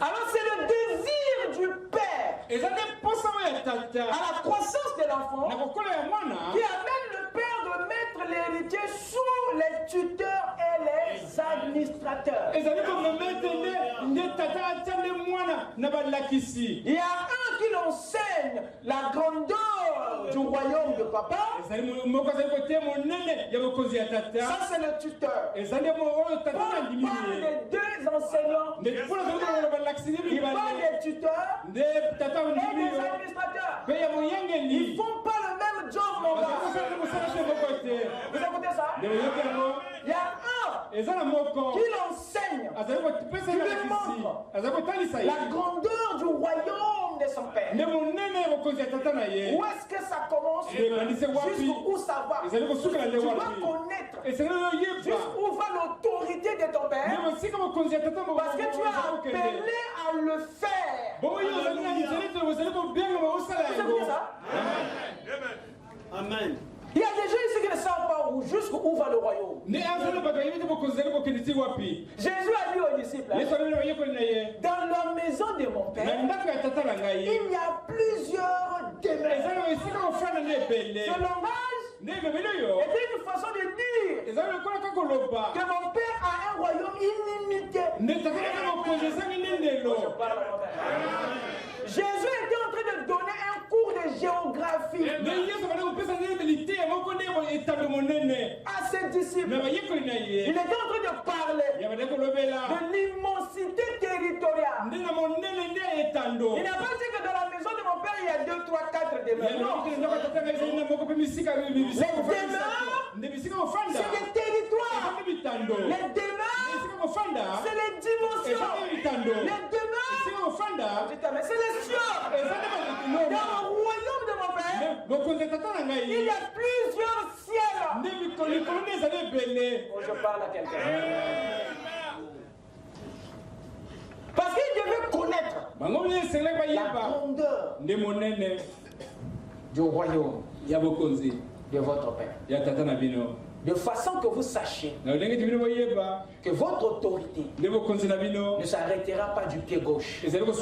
Speaker 2: Alors c'est le désir du Père à la croissance de l'enfant qui amène le Père de mettre l'héritier sous les tuteurs et les administrateurs. Il y a un qui l'enseigne la grandeur du royaume de papa. Ça c'est le tuteur. Paul parle des deux enseignants. Il parle des tuteurs et des administrateurs. Ils ne font pas le même job, mon gars. Vous écoutez ça? Il y a un qui l'enseigne, qui lui montre la grandeur du royaume de son Père. Où est-ce que ça commence? Jusqu'où ça va? Tu dois connaître jusqu'où va l'autorité de ton Père, parce que tu es appelé à le faire. Vous savez ça?
Speaker 3: Amen.
Speaker 2: Il y a des gens ici qui ne savent pas jusqu'où va le royaume. Jésus a dit aux disciples, dans la maison de mon Père, il y a plusieurs demeures. Ce langage était une façon de dire que mon Père a un royaume illimité. Jésus était en train de donner un cours de géographie à ses disciples. Il était en train de parler de l'immensité territoriale. Il n'a pas dit que dans la maison de mon Père il y a 2, 3, 4 demeures. Non. Les demeures, c'est des territoires. Les demeures, c'est les dimensions. Les demeures, c'est les cieux. Dans le royaume de mon Père, il y a plusieurs ciels. Oh, je parle à quelqu'un. Parce qu'il devait connaître la grandeur du royaume de votre Père. De façon que vous sachiez que votre autorité ne s'arrêtera pas du pied gauche. Elle doit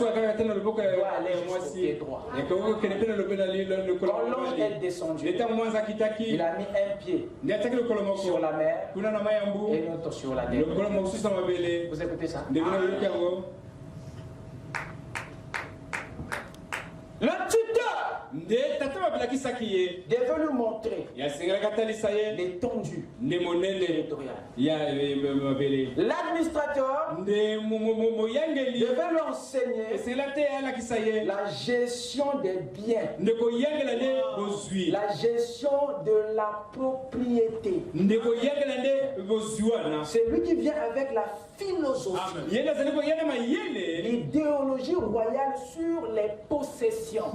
Speaker 2: aller jusqu'au pied droit. Quand l'ange est descendu, il a mis un pied sur la mer et l'autre sur la terre. Vous écoutez ça? Le tuteur devait lui montrer l'étendue territoriale. L'administrateur devait lui enseigner la gestion des biens, la gestion de la propriété. C'est lui qui vient avec la philosophie, l'idéologie royale sur les possessions.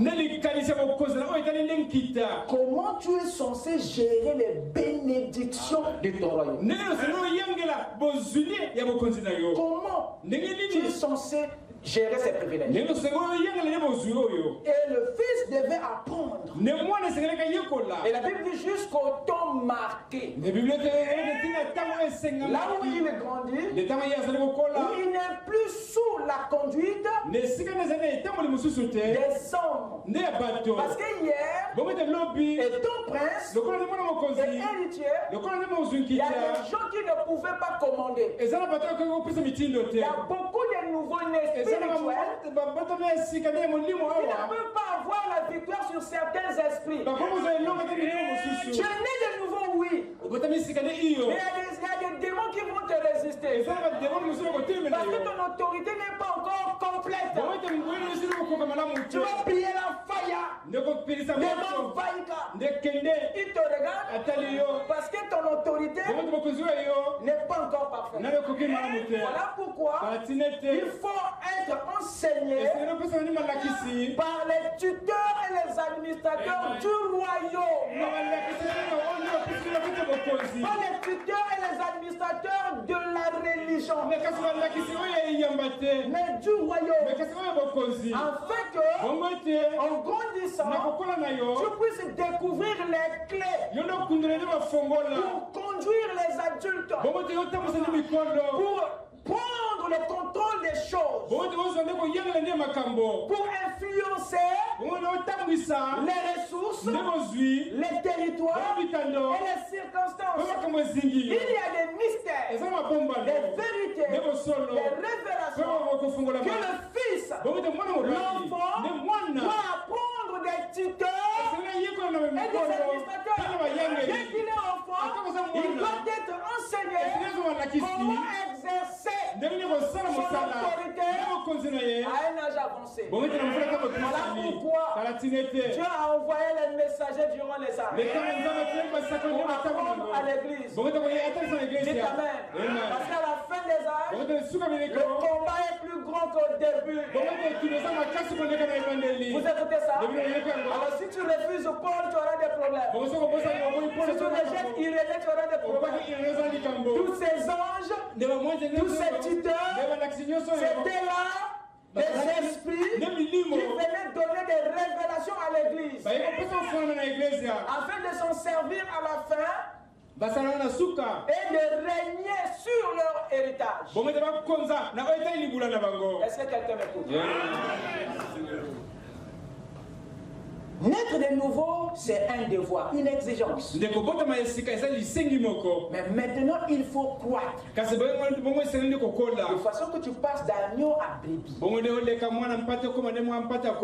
Speaker 2: Comment tu es censé gérer les bénédictions de ton royaume? Comment tu es censé gérer ses privilèges? Et le fils devait apprendre. Et la Bible dit jusqu'au temps marqué. Là où il est grandi, où il n'est plus sous la conduite des hommes. Parce que hier, étant prince et héritier, il y a des gens qui ne pouvaient pas commander. Il y a beaucoup de nouveaux-nés spirituels qui ne peuvent pas avoir la victoire sur certains esprits. Tu es né de nouveau, oui. Mais il y a des démons qui vont te résister. Parce que ton autorité n'est pas encore complète.
Speaker 3: complète. Tu vas prier la faya. Il te regarde parce que ton autorité n'est pas encore parfaite. Voilà pourquoi il faut être enseigné par les tuteurs et les administrateurs du royaume. Pas les tuteurs et les administrateurs de la religion, mais du royaume. Afin que, en grandissant, tu puisses découvrir les clés pour conduire les adultes, pour prendre le contrôle des choses, pour influencer les ressources, les territoires et les circonstances. Il y a des mystères, des vérités, des révélations que le Fils, l'enfant, doit apprendre des tuteurs et des administrateurs. Dès qu'il est enfant, il doit être enseigné comment exercer son autorité à un âge avancé. Voilà pourquoi Dieu a envoyé les messagers durant les âges pour apprendre à l'église. Dites Amen. Parce qu'à la fin des âges, le combat est plus grand qu'au début. Vous écoutez ça? Alors si tu refuses Paul, tu auras des problèmes. Si tu rejettes Irénée, tu auras des problèmes. Tous ces anges, tous ces tuteurs, c'était là des esprits qui venaient donner des révélations à l'église afin de s'en servir à la fin et de régner sur leur héritage. Est-ce que quelqu'un m'écoute? Naître de nouveau, c'est un devoir, une exigence. Mais maintenant, il faut croître. De façon que tu passes d'agneau à brebis.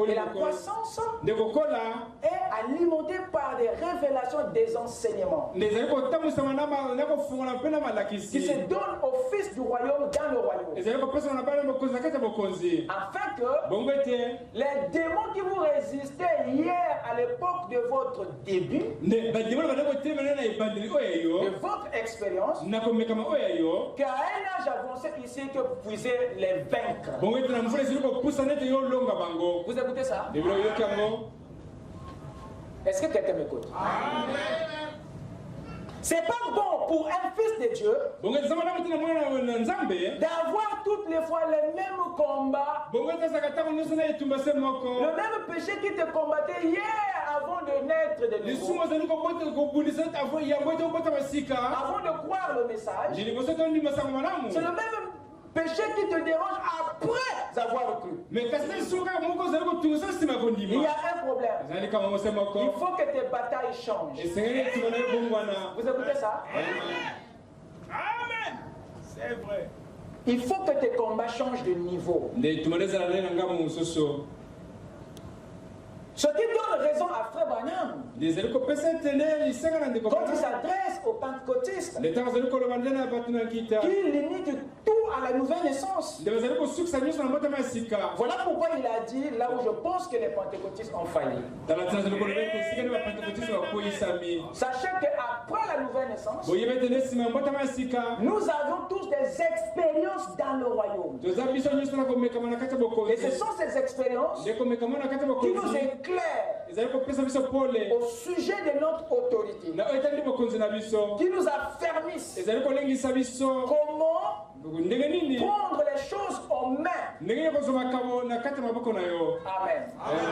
Speaker 3: Et la croissance est alimentée par des révélations des enseignements qui se donnent aux fils du royaume dans le royaume. Afin que les démons qui vous résistaient hier à l'époque de votre début, de votre expérience, qu'à un âge avancé ici, que vous puissiez les vaincre. Vous écoutez ça? Est-ce que quelqu'un m'écoute? C'est pas bon pour un fils de Dieu d'avoir toutes les fois les mêmes combats, le même péché qui te combattait hier avant de naître de nouveau, avant de croire le message. C'est le même péché qui te dérange après avoir cru. Il y a un problème. Il faut que tes batailles changent. Vous écoutez ça? Amen. C'est vrai. Il faut que tes combats changent de niveau. Ce qui donne raison à Frère Branham quand il s'adresse aux pentecôtistes qui limitent tout à la nouvelle naissance. Voilà pourquoi il a dit là où je pense que les pentecôtistes ont failli. Sachez qu'après la nouvelle naissance, nous avons tous des expériences dans le royaume. Et ce sont ces expériences qui nous éclairent au sujet de notre autorité, qui nous affermissent comment prendre les choses en main. Amen. Amen.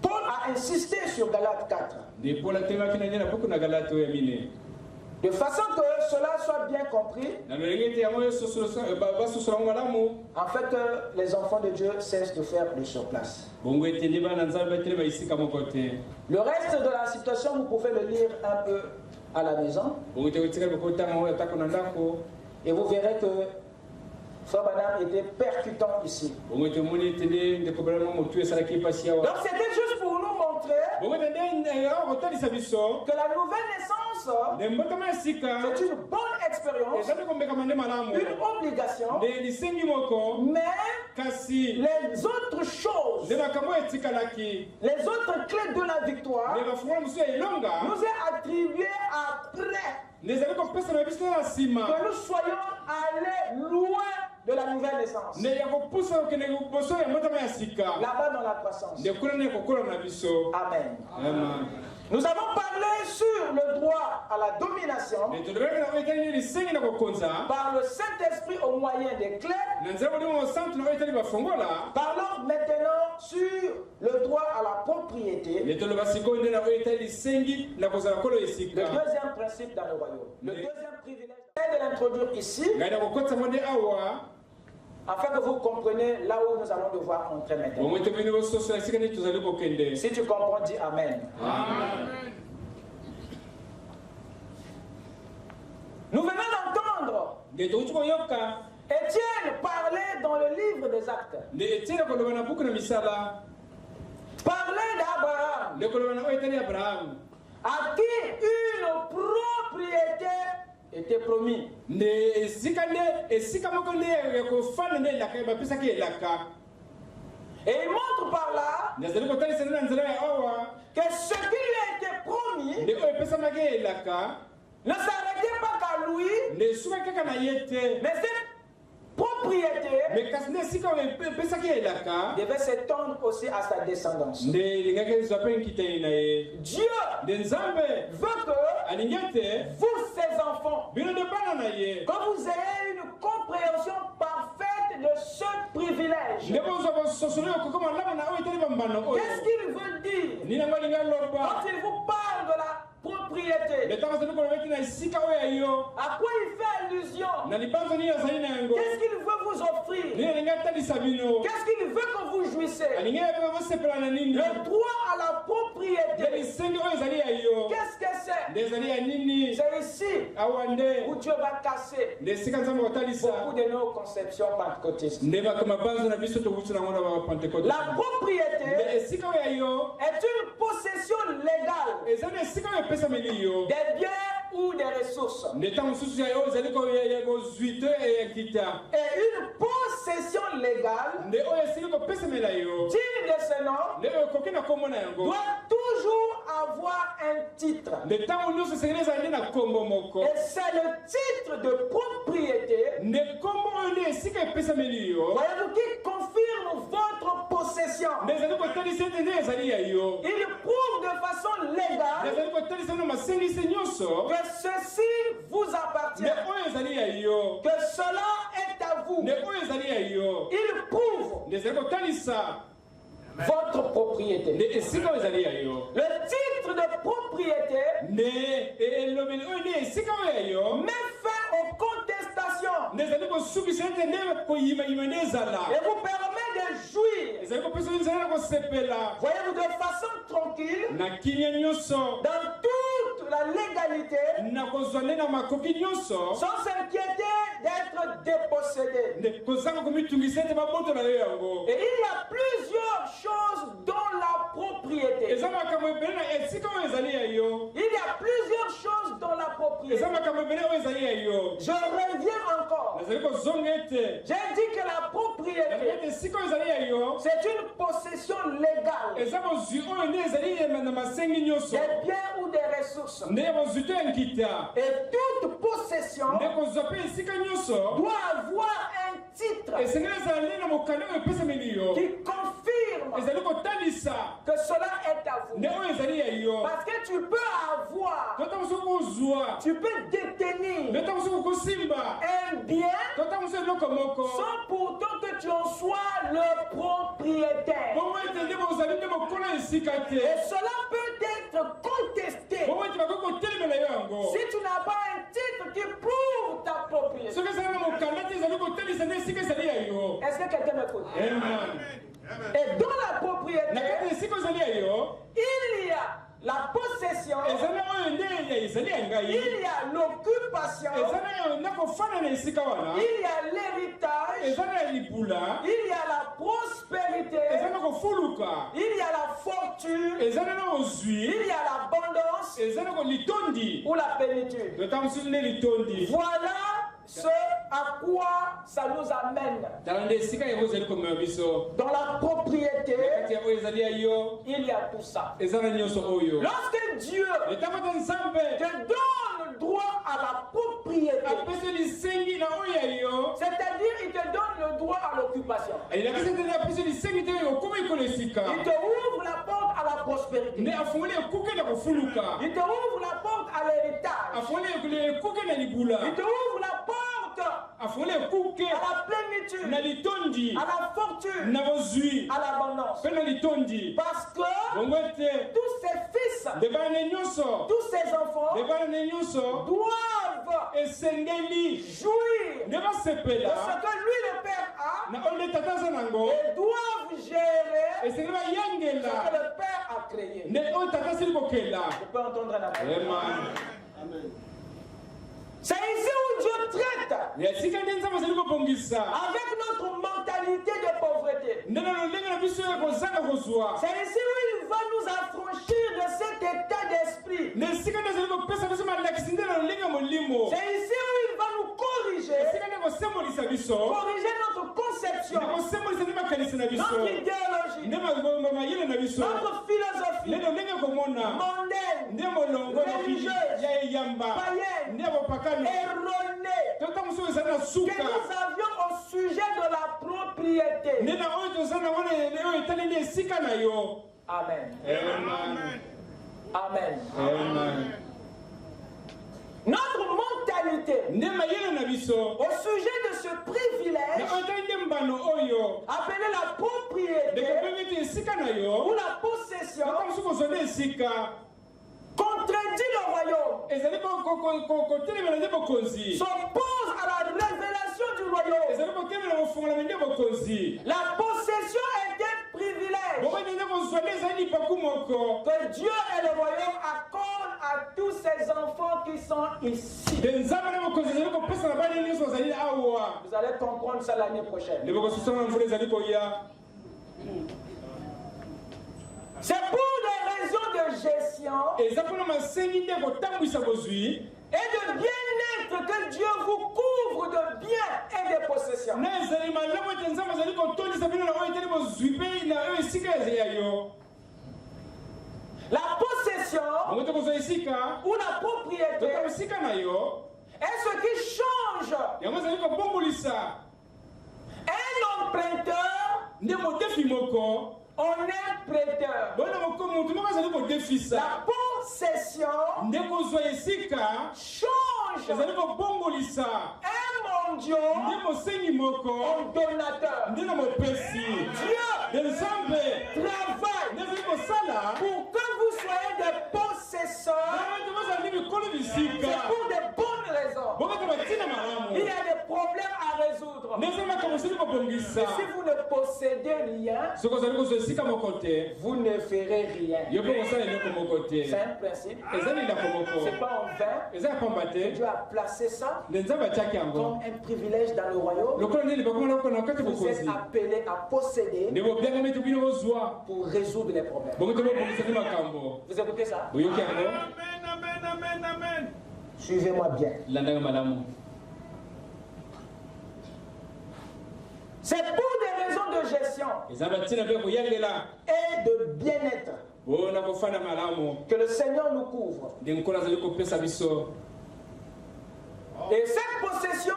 Speaker 3: Paul a insisté sur Galates 4. De façon que cela soit bien compris, afin que les enfants de Dieu cessent de faire le surplace. Le reste de la situation, vous pouvez le lire un peu à la maison. Et vous verrez que Frère Branham était percutant ici. Donc c'était juste pour nous montrer que la nouvelle naissance c'est une bonne expérience, une obligation, mais les autres choses, les autres clés de la victoire nous est attribuée après que nous soyons allés loin de la nouvelle naissance. Là-bas dans la croissance. Amen. Amen. Nous avons parlé sur le droit à la domination par le Saint-Esprit au moyen des clés. Parlons maintenant sur le droit à la propriété. Le deuxième principe dans le royaume. Le deuxième privilège, c'est de l'introduire ici, afin que vous compreniez là où nous allons devoir entrer maintenant. Si tu comprends, dis Amen. Amen. Nous venons d'entendre Étienne parler dans le livre des Actes. Parler d'Abraham, à qui une propriété était promis. Et il montre par là que ce qui lui a été promis ne s'arrêtait pas qu'à lui, mais cette propriété devait s'étendre aussi à sa descendance. Dieu veut que vous, ses enfants, que vous ayez une compréhension parfaite de ce privilège. Qu'est-ce qu'il veut dire quand il vous parle de la propriété? À quoi il fait allusion? Qu'est-ce qu'il veut vous offrir? Qu'est-ce qu'il veut que vous jouissez? Le droit à la propriété. Qu'est-ce que c'est? C'est ici où Dieu va casser beaucoup de nos conceptions pentecôtistes. La propriété est une possession légale des biens ou des ressources. Et une possession légale digne de ce nom doit toujours avoir un titre. Et c'est le titre de propriété, voyez-vous, qui confirme votre possession. Il prouve de façon légale que ceci vous appartient, que cela est à vous. Il prouve votre propriété. Le titre de propriété met fin aux contestations et vous permet de jouir, voyez-vous, de façon tranquille, dans toute la légalité, sans s'inquiéter d'être dépossédé. Et il y a plusieurs choses dans la propriété. Il y a plusieurs choses dans la propriété. Je reviens encore. J'ai dit que la propriété, c'est une possession légale des biens ou des ressources. Et toute possession doit avoir un titre qui confirme que cela est à vous. Parce que tu peux avoir, tu peux détenir un bien sans pourtant que tu en sois le propriétaire. Et cela peut être contesté si tu n'as pas un titre qui prouve ta propriété. Est-ce que quelqu'un m'écoute? Et dans la propriété, il y a la possession, il y a l'occupation, il y a l'héritage, il y a la prospérité, il y a la fortune, il y a l'abondance, et
Speaker 2: ou la plénitude. Voilà ce à quoi ça nous amène. Dans la propriété, il y a tout ça. Lorsque Dieu te donne le droit à la propriété, c'est-à-dire il te donne le droit à l'occupation, il te ouvre la porte à la prospérité, il te ouvre la porte à l'héritage, il te ouvre la porte à la plénitude, à la fortune, à l'abondance. Parce que tous ces fils, tous ces enfants doivent jouir de ce que lui le Père a, et doivent gérer ce que le Père a créé. Je peux entendre la parole. C'est ici où Dieu traite avec notre mentalité de pauvreté. C'est ici où il va nous affranchir de cet état d'esprit. C'est ici où il va nous corriger notre conception, notre idéologie, notre philosophie mondaine, religieuse, païenne, erronée que nous avions au sujet de la propriété. Amen. Amen. Amen. Notre mentalité au sujet de ce privilège appelé la propriété ou la possession contredit le royaume, s'oppose à la révélation du royaume. La possession est un privilège que Dieu et le royaume accordent à tous ses enfants qui sont ici. Vous allez comprendre ça l'année prochaine. C'est pour des raisons de gestion et de bien-être que Dieu vous couvre de biens et de possessions. La possession ou la propriété est ce qui change un emprunteur en un prêteur. La possession change un mendiant en donateur. Dieu travaille pour que vous soyez des possesseurs. C'est pour de bonnes raisons. Il y a des problèmes à résoudre. Et si vous ne possédez rien, vous ne ferez rien. C'est un principe. C'est pas en vain. Dieu a placé ça comme un privilège dans le royaume. Vous êtes appelés à posséder pour résoudre les problèmes. Vous écoutez ça?
Speaker 3: Amen, amen, amen, amen.
Speaker 2: Suivez-moi bien. C'est pour des raisons de gestion et de bien-être que le Seigneur nous couvre. Et cette possession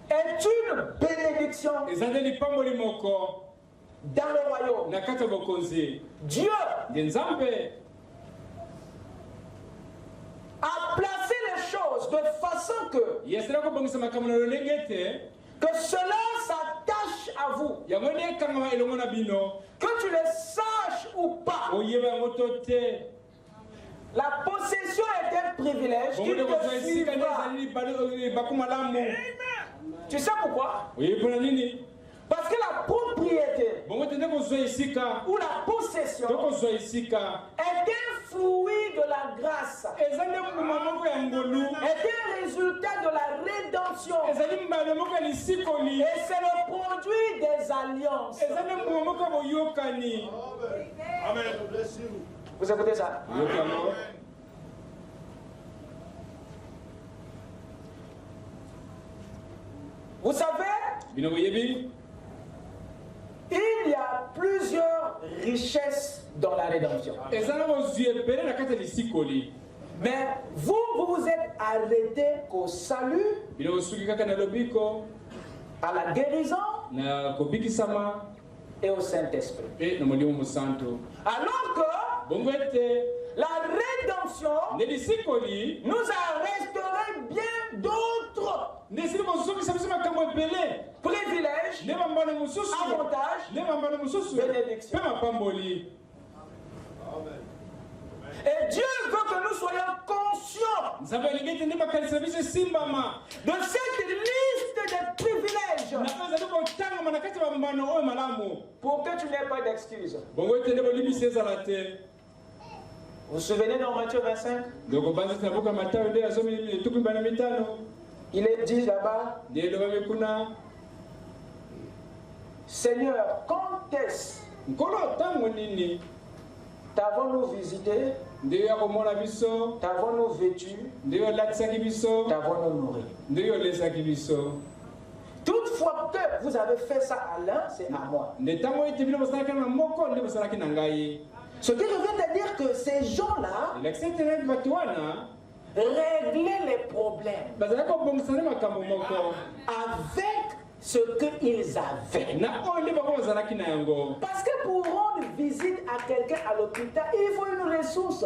Speaker 2: est une bénédiction dans le royaume. Dieu a placé les choses de façon que cela s'attache à vous. Que tu le saches ou pas. La possession est un privilège qui te suivra. Tu sais pourquoi? Parce que la propriété ou la possession est un fruit de la grâce, est un résultat de la rédemption, et c'est le produit des alliances.
Speaker 3: Amen.
Speaker 2: Vous écoutez ça? Vous savez, il y a plusieurs richesses dans la rédemption. Mais vous vous êtes arrêté qu'au salut, à la guérison et au Saint-Esprit. Alors que la rédemption nous a restauré bien d'autres privilèges, avantages, bénédictions. Et Dieu veut que nous soyons conscients de cette liste de privilèges pour que tu n'aies pas d'excuses. Vous vous souvenez dans Matthieu 25? Il est dit là-bas, Seigneur, quand est-ce t'avons-nous visité? T'avons-nous vêtu? T'avons-nous nourri? Toutefois que vous avez fait ça à l'un, c'est à moi. Ce qui revient à dire que ces gens-là réglaient les problèmes avec ce qu'ils avaient. Parce que pour rendre visite à quelqu'un à l'hôpital, il faut une ressource.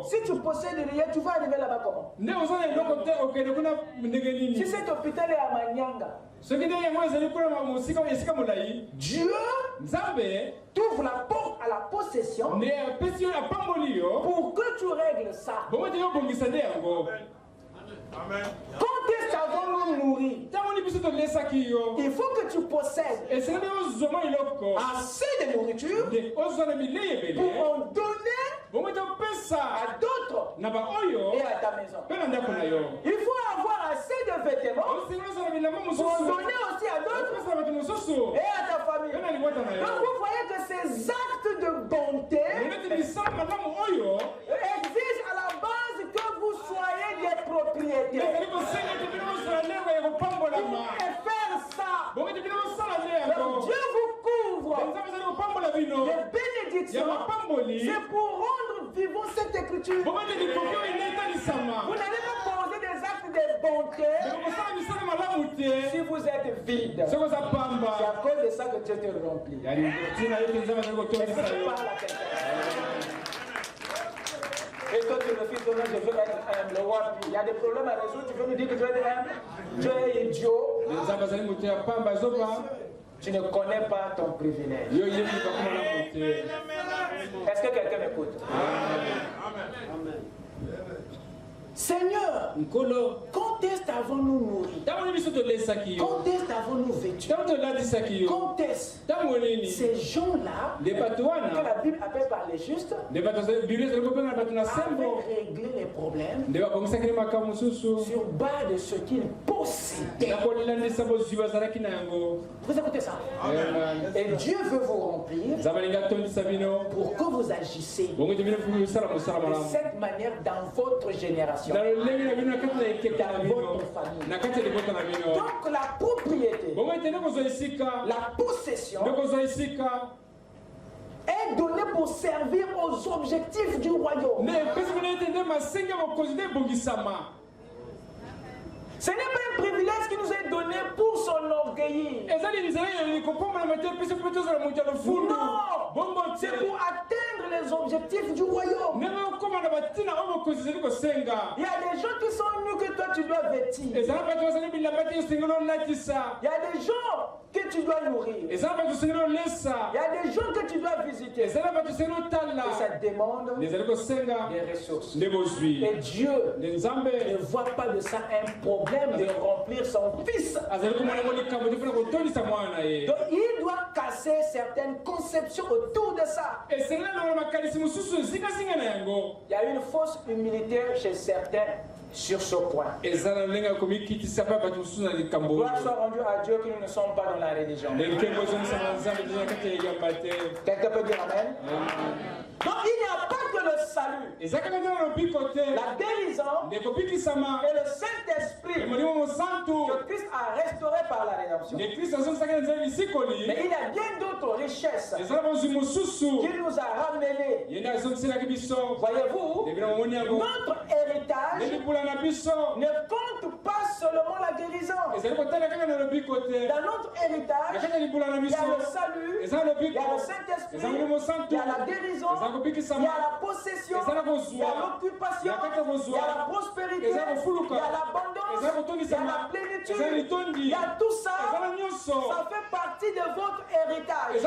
Speaker 2: Si tu possèdes rien, tu vas arriver là-bas comment? Si cet hôpital est à Manyanga, Dieu t'ouvre la porte à la possession pour que tu règles ça. Quand est-ce qu'avons-nous nourri? Il faut que tu possèdes assez de nourriture pour en donner à d'autres et à ta maison. Il faut avoir assez de vêtements pour en donner aussi à d'autres et à ta famille. Donc vous voyez que ces actes de bonté exigent à la base que vous soyez des propriétaires. Et faire ça. Donc Dieu vous couvre de bénédictions. C'est pour rendre vivant cette écriture. Vous n'allez pas poser des actes de bonté si vous êtes vide. C'est à cause de ça que Dieu te remplit. Et toi, tu me fais donner, je veux être humble. Il y a des problèmes à résoudre, tu veux nous dire que tu veux être humble? Dieu est idiot. Tu ne connais pas ton privilège. Est-ce que quelqu'un m'écoute? Amen. Seigneur, quand est-ce qu'avons-nous nourri? Quand est-ce qu'avons-nous vêtu? Quand est-ce ces gens-là que la Bible appelle par les justes avaient réglé les problèmes sur base de ce qu'ils possédaient? Vous écoutez ça? Et Dieu veut vous remplir pour que vous agissez de cette manière dans votre génération, dans votre famille. Donc la propriété, la possession est donnée pour servir aux objectifs du royaume. Ce n'est pas un privilège qui nous est donné pour s'enorgueillir. Non, c'est pour atteindre les objectifs du royaume. Il y a des gens qui sont nus que toi tu dois vêtir. Il y a des gens que tu dois nourrir. Il y a des gens que tu dois visiter. Et ça demande des ressources. Et Dieu ne voit pas de ça un problème de remplir son fils. Donc il doit casser certaines conceptions autour de ça. Il y a une fausse humilité chez certains sur ce point. Gloire soit rendue à Dieu que nous ne sommes pas dans la religion. Quelqu'un peut dire Amen? Donc il n'y a pas que le salut, la guérison et le Saint-Esprit que Christ a restauré par la rédemption. Mais il y a bien d'autres richesses qu'il nous a ramenées. Voyez-vous, notre héritage ne compte pas seulement la guérison. Dans notre héritage, il y a le salut, il y a le Saint-Esprit, il y a la guérison, il y a la possession, il y a l'occupation, il y a la prospérité, il y a l'abondance, il y a la plénitude, il y a tout ça. Ça fait partie de votre héritage. Et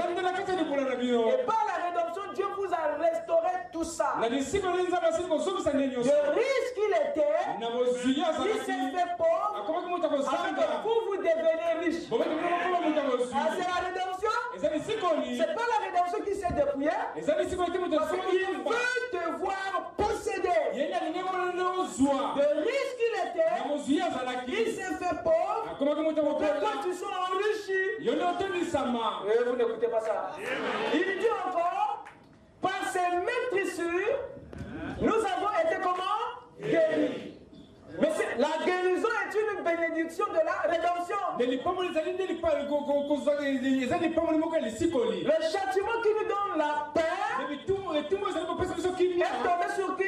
Speaker 2: par la rédemption, Dieu vous a restauré tout ça. Le risque qu'il était, il s'est fait pauvre, afin que vous devenez riche. C'est la rédemption. C'est pas la rédemption qui s'est dépouillée. Parce qu'il veut te voir posséder. Le risque qu'il était, il s'est fait pauvre, pour que toi tu sois enrichi. Et vous n'écoutez pas ça. Il dit encore, par ses maîtrissures, nous avons été comment? Guéris. Mais la guérison est une bénédiction de la rédemption. Le châtiment qui nous donne la paix est tombé sur qui?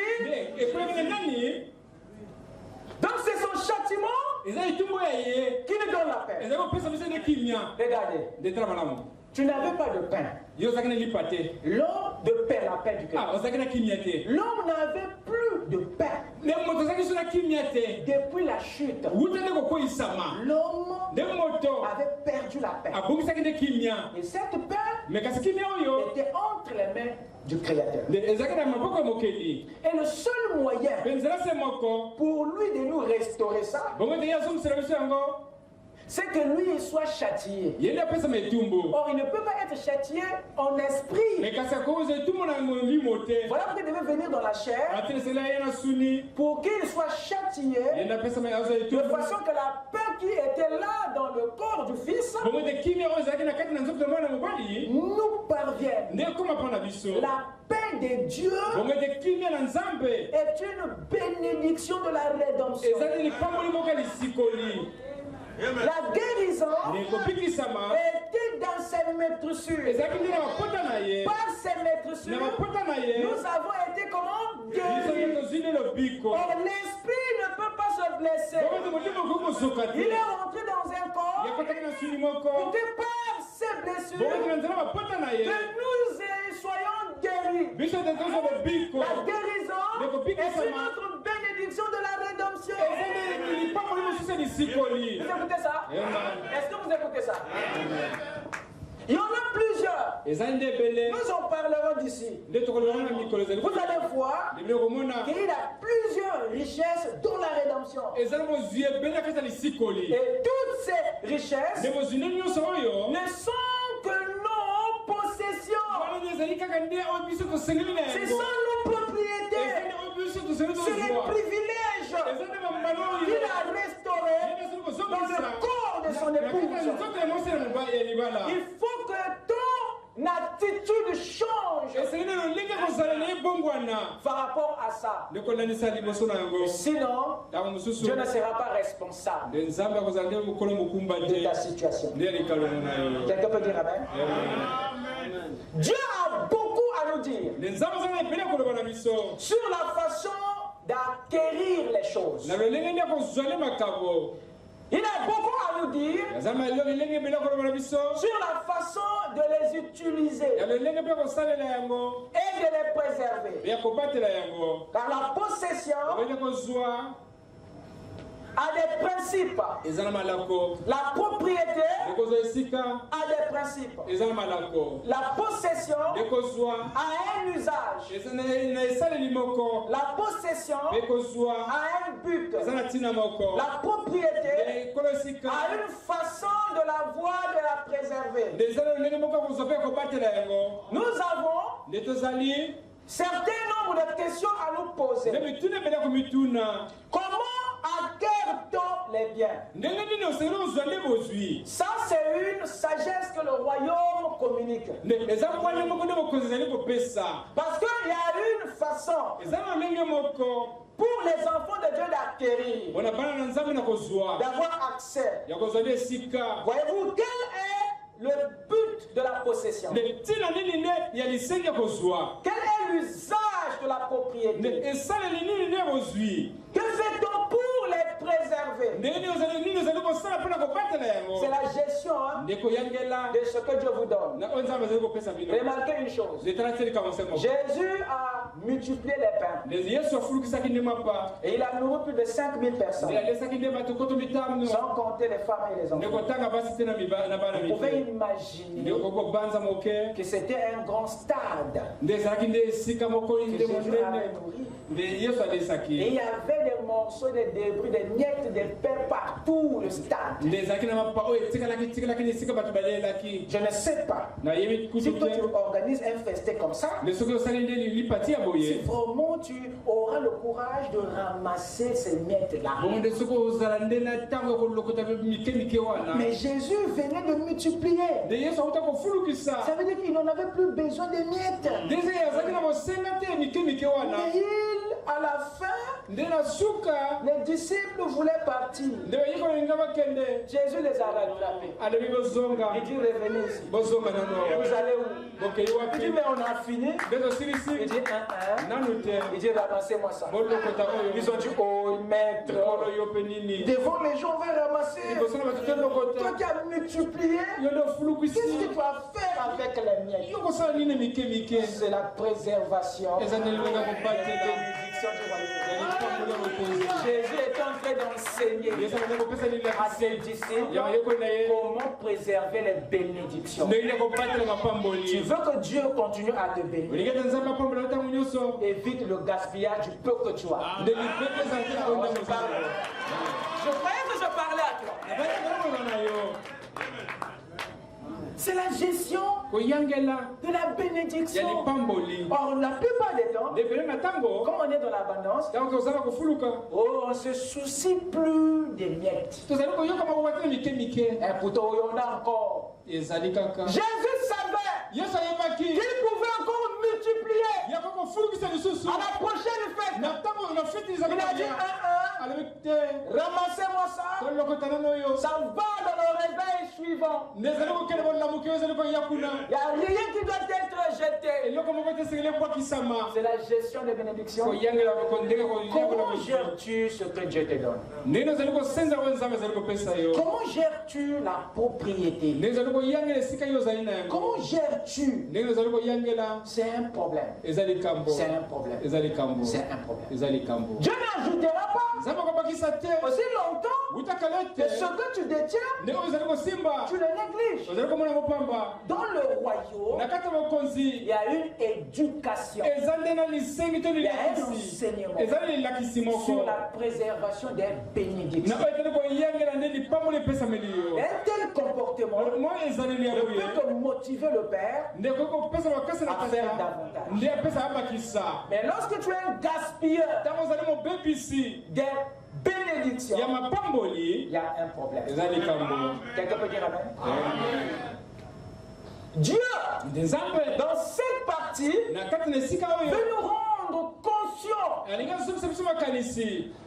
Speaker 2: Donc c'est son châtiment qui nous donne la paix. Regardez. Tu n'avais pas de pain. L'homme de pain, la paix du cœur. L'homme n'avait plus de pain. Depuis la chute, l'homme avait perdu la paix. Et cette paix était entre les mains du Créateur. Et le seul moyen pour lui de nous restaurer ça, c'est que lui il soit châtié. Or il ne peut pas être châtié en esprit. Voilà pourquoi il devait venir dans la chair, pour qu'il soit châtié de façon que la paix qui était là dans le corps du Fils nous parvienne. La paix de Dieu est une bénédiction de la rédemption. La guérison était dans ses maîtressures. Par ses maîtressures, nous avons été comment? Guéris. Or l'esprit ne peut pas se blesser. Il est rentré dans un corps pour que par ses blessures, que nous soyons guéris. La guérison est une autre bénédiction de la rédemption. Vous écoutez ça? Est-ce que vous écoutez ça? Il y en a plusieurs. Nous en parlerons d'ici. Vous allez voir qu'il y a plusieurs richesses dans la rédemption. Et toutes ces richesses ne sont que nos possessions. Ce sont nos propriétés. C'est les privilèges qu'il a restaurés dans le corps de son épouse. Il faut que ton attitude change par rapport à ça. Sinon, Dieu ne sera pas responsable de ta situation. Quelqu'un peut dire Amen? Dieu a beaucoup à nous dire sur la façon d'acquérir les choses. Il a beaucoup à nous dire sur la façon de les utiliser et de les préserver. Car la possession a des principes. La propriété a des principes. La possession a un usage. La possession a un but. La propriété a une façon de la voir, de la préserver. Nous avons
Speaker 1: certains nombres de questions à nous poser. Comment acquiert-on les biens? Ça, c'est une sagesse que le royaume communique. Parce qu'il y a une façon pour les enfants de Dieu d'acquérir, d'avoir accès. Voyez-vous, quel est le but de la possession? Quel est l'usage de la propriété? Que fait-on pour les préserver? C'est la gestion de ce que Dieu vous donne. Remarquez une chose. Jésus a multiplié les pains. Et il a nourri plus de 5000 personnes. Sans compter les femmes et les enfants. Vous pouvez imaginer que c'était un grand stade que Jésus avait nourri. Et il y avait des morceaux, des débris, des miettes, des pains partout le stade. Je ne sais pas si toi tu organises un festin comme ça, si vraiment tu auras le courage de ramasser ces miettes-là. Mais Jésus venait de multiplier. Ça veut dire qu'il n'en avait plus besoin des miettes. Mais à la fin, les disciples voulaient partir. Jésus les a rattrapés. Il dit revenez ici. Vous allez où? Il dit mais on a fini. Il dit il dit ramassez-moi ça. Ils ont dit oh maître, devant les gens on va ramasser. Toi qui as multiplié, qu'est-ce que tu vas faire avec les miettes? C'est la préservation. Jésus est en train d'enseigner à ses disciples comment préserver les bénédictions. Tu veux que Dieu continue à te bénir. Évite le gaspillage du peu que tu as. Je croyais que je parlais à toi. C'est la gestion de la bénédiction. Or, la plupart des temps, comme on est dans l'abondance, on ne se soucie plus des miettes. Et pourtant, on a encore. Jésus savait qu'il pouvait encore multiplier. À la prochaine fête, il a dit ramassez-moi ça. Ça va dans le réveil suivant. Il n'y a rien qui doit être jeté. C'est la gestion des bénédictions. Comment gères-tu ce que Dieu te donne? Comment gères-tu la propriété? Comment gères-tu? C'est un problème. C'est un problème. C'est un problème. Dieu n'ajoutera pas aussi longtemps que ce que tu détiens, tu le négliges. Dans le royaume, il y a une éducation. Il y a un enseignement sur la préservation des bénédictions. Et un tel comportement ne peut que motiver le Père à faire davantage. Mais lorsque tu es un gaspilleur des bénédictions, il y a un problème. Quelqu'un peut dire amen? Dieu, dans cette partie, veut nous rendre conscients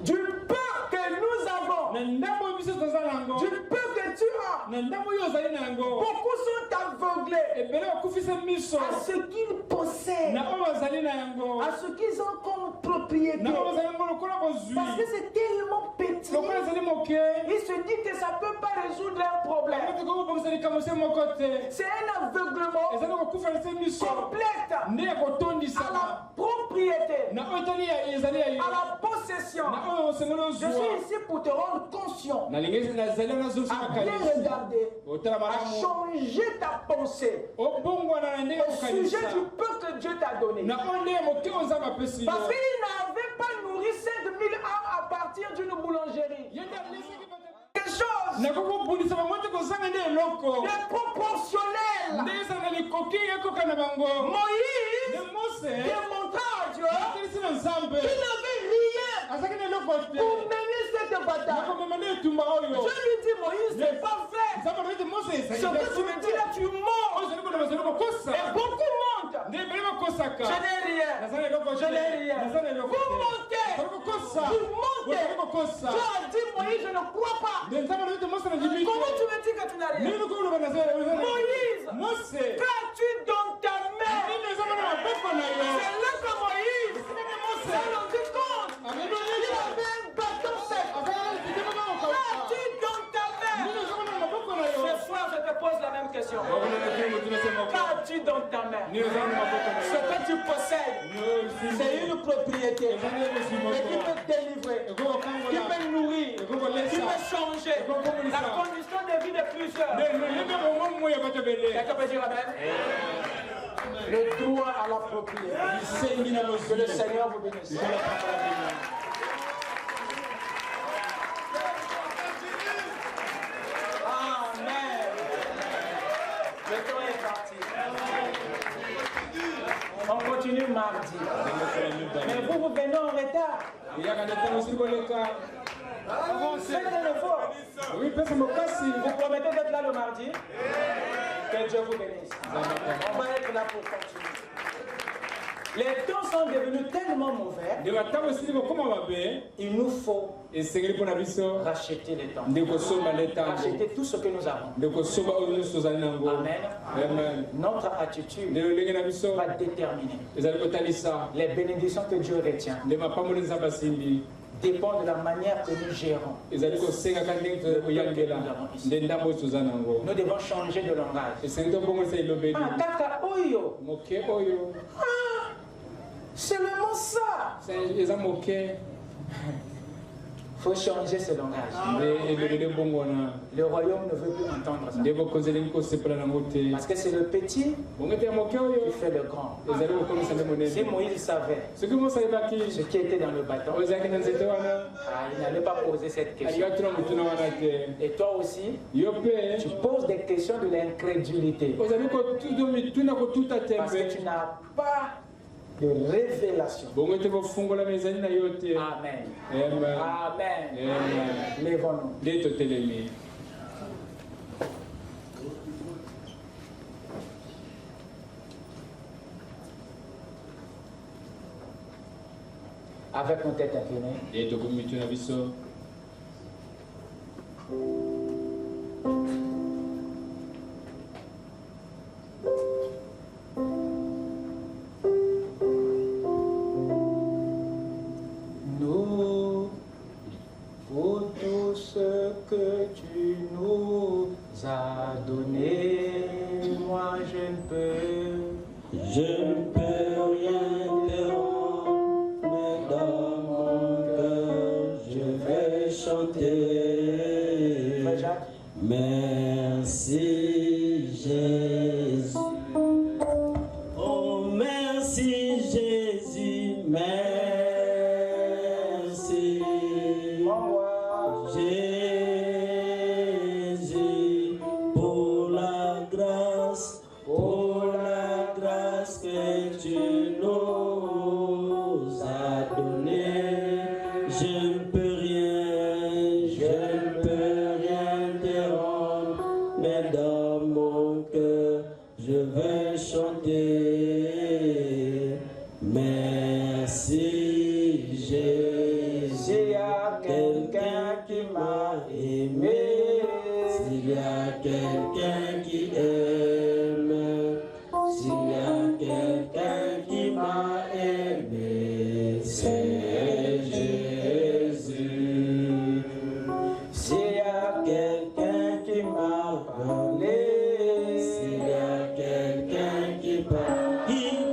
Speaker 1: du peu que nous avons, du peu que tu as. Beaucoup sont aveuglés à ce qu'ils possèdent, à ce qu'ils ont comme propriété. Parce que c'est tellement petit, ils se disent que ça ne peut pas résoudre leurs problèmes. C'est un aveuglement complète à la propriété, à la possession. Je suis ici pour te rendre conscient, à bien regarder, à changer ta pensée au sujet du peu que Dieu t'a donné. Parce qu'il n'avait pas nourri 5000 âmes à partir d'une boulangerie. Quelque chose de proportionnel. Moïse démontra
Speaker 3: Dieu qui n'avait rien pour mener cette bataille. Je lui dis, Moïse, c'est pas fait. Ce que tu me dis là, tu montes. Et beaucoup montent. Je n'ai rien. Je n'ai rien. Vous montez. Vous montez. Dieu a dit, Moïse, je ne crois pas. Comment tu me dis que tu n'as rien? Moïse, qu'as-tu dans ta main? C'est là que Moïse s'est rendu compte. Il avait un bâton sec. Qu'as-tu dans ta main? Ce soir, je te pose la même question. Qu'as-tu dans ta main? Ce que tu possèdes, c'est une propriété qui peut délivrer, qui peut nourrir, qui peut changer la condition de vie de plusieurs. Quelqu'un peut dire amen? Le droit à la propriété. Que le Seigneur vous bénisse. Amen. Le temps est parti. On continue mardi. Mais vous venez en retard. Faites un effort. Vous promettez d'être là le mardi? Que Dieu vous bénisse. On va être là pour continuer. Les temps sont devenus tellement mauvais. Il nous faut racheter les temps. Racheter tout ce que nous avons. Amen. Notre attitude va déterminer les bénédictions que Dieu retient. Dépend de la manière que nous gérons. Nous devons changer de langage. Seulement ça. Il faut changer ce langage. Le royaume ne veut plus entendre ça. Parce que c'est le petit qui fait le grand. Si Moïse savait ce qui était dans le bâton, il n'allait pas poser cette question. Et toi aussi, tu poses des questions de l'incrédulité. Parce que tu n'as pas de révélation. Amen. Amen. Lèvons-nous. Avec nos têtes inclinées. Pour tout ce que tu nous as donné, moi je ne peux rien te rendre, mais dans mon cœur je vais chanter. Merci Jésus. Oh merci Jésus, merci. Jésus, pour la grâce que tu nous as donnée, je ne peux rien te rendre, mais dans mon cœur je vais chanter. Merci Jésus. S'il y a quelqu'un qui m'a aimé, s'il y a quelqu'un qui aime, s'il y a quelqu'un qui m'a aimé, c'est Jésus. S'il y a quelqu'un qui m'a parlé, s'il y a quelqu'un qui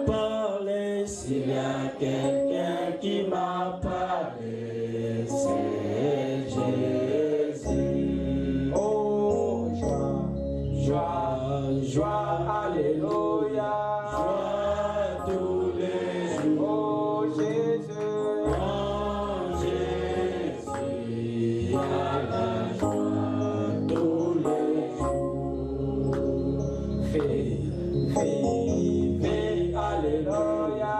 Speaker 3: parlait, s'il y a quelqu'un qui m'a parlé, c'est Jésus. Oh, joie, alléluia. Joie tous les jours. Oh, Jésus. Oh, Jésus. À la joie tous les jours. Vive, alléluia.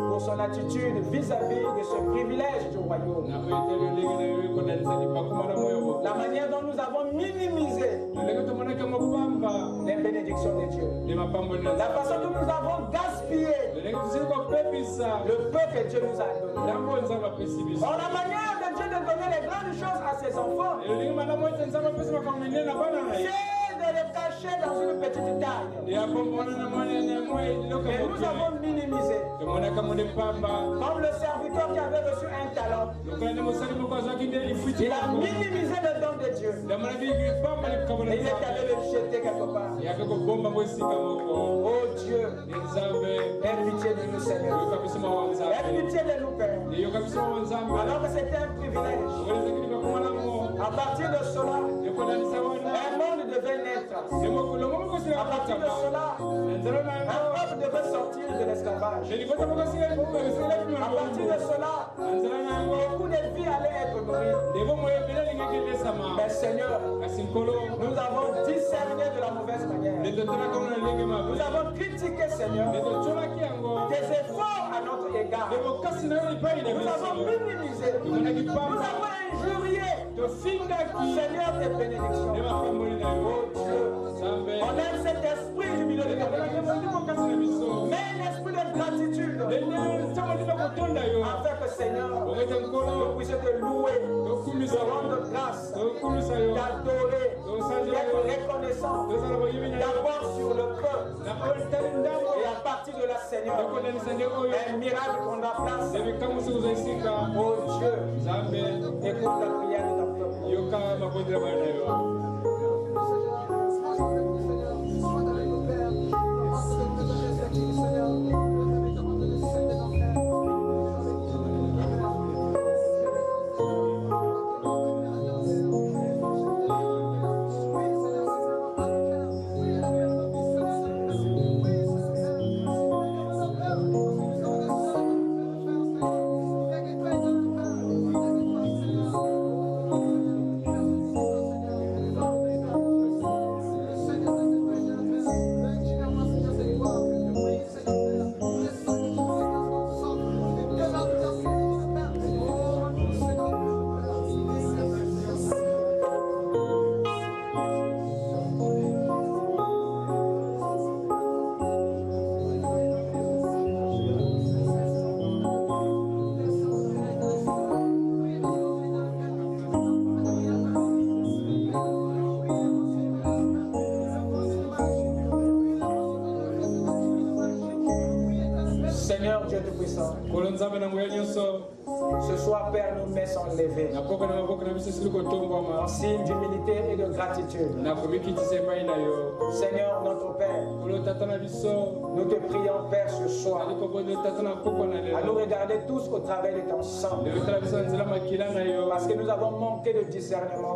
Speaker 2: pour son attitude vis-à-vis de ce privilège du royaume. La manière dont nous avons minimisé les bénédictions de Dieu. La façon dont nous avons gaspillé le peu que Dieu nous a donné. Or, la manière de Dieu de donner les grandes choses à ses enfants, c'est de les cacher dans une petite taille. Et nous avons minimisé. Comme le serviteur qui avait reçu un talent, il a minimisé le don de Dieu. Et il est allé le jeter quelque part. Oh Dieu, aie pitié de nous, Seigneur. Aie pitié de nous, Père. Alors que c'était un privilège. À partir de cela, un monde devait naître. À partir de cela, un peuple devait sortir de l'esclavage. À partir de cela, beaucoup de vies allaient être nourries. Mais Seigneur, nous avons discerné de la mauvaise manière. Nous avons critiqué, Seigneur, des efforts à notre égard. Nous avons minimisé. Nous avons injurié, Seigneur, tes bénédictions. Oh Dieu, on aime cet esprit du milieu de la mais un esprit de gratitude. Afin que, Seigneur, nous puissions te louer, te rendre grâce, t'adorer, d'être reconnaissant, d'abord sur le cœur. Et à partir de là, Seigneur, un miracle prendra place. Oh Dieu, écoute la prière de ton peuple. Seigneur Dieu Tout-Puissant, ce soir, Père, nous mettons lever en signe d'humilité et de gratitude. Seigneur, notre Père, nous te prions, Père, ce soir, à nous regarder tous au travers de ton sang, parce que nous avons manqué de discernement.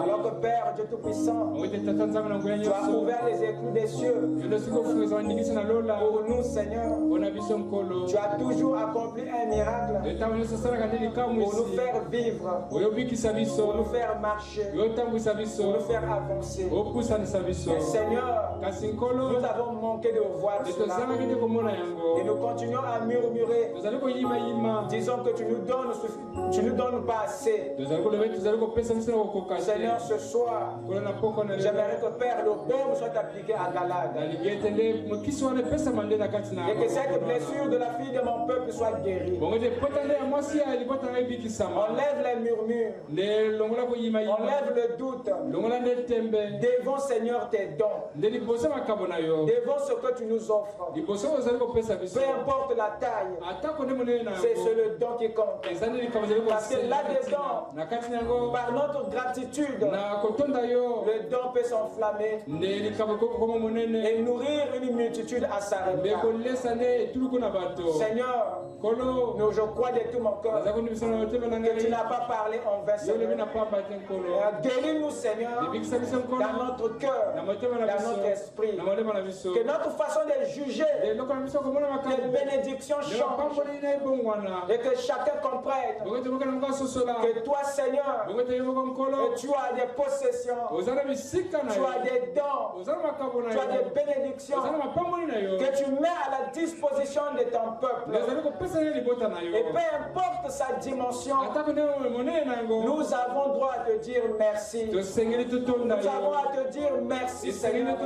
Speaker 2: Alors que, Père, Dieu Tout-Puissant, tu as ouvert les éclous des cieux pour nous, Seigneur. Tu as toujours accompli un miracle pour nous faire vivre, pour nous faire marcher, pour nous faire avancer. Et Seigneur, nous avons manqué de voir cela. Et nous continuons à murmurer, disons que tu nous donnes pas assez. Seigneur, ce soir, j'aimerais que, Père, le baume soit appliqué à Galade. Et que cette blessure de la fille de mon peuple soit guérie. Enlève les murmures. Enlève le doute. Devant, Seigneur, tes dons. Devant ce que tu nous offres. Peu importe la taille, c'est le don qui compte. Parce que là-dedans, par notre gratitude, le don peut s'enflammer et nourrir une multitude à sa retraite. Seigneur, je crois de tout mon cœur que tu n'as pas parlé en vain, Seigneur. Guéris-nous, Seigneur, dans notre cœur, dans notre esprit. Que notre façon de juger les bénédictions changent.
Speaker 1: Et que chacun comprenne que toi, Seigneur, tu as des possessions, tu as des dons, tu as des bénédictions que tu mets à la disposition de ton peuple. Et peu importe sa dimension, nous avons droit à te dire merci. Nous avons à te dire merci, Seigneur.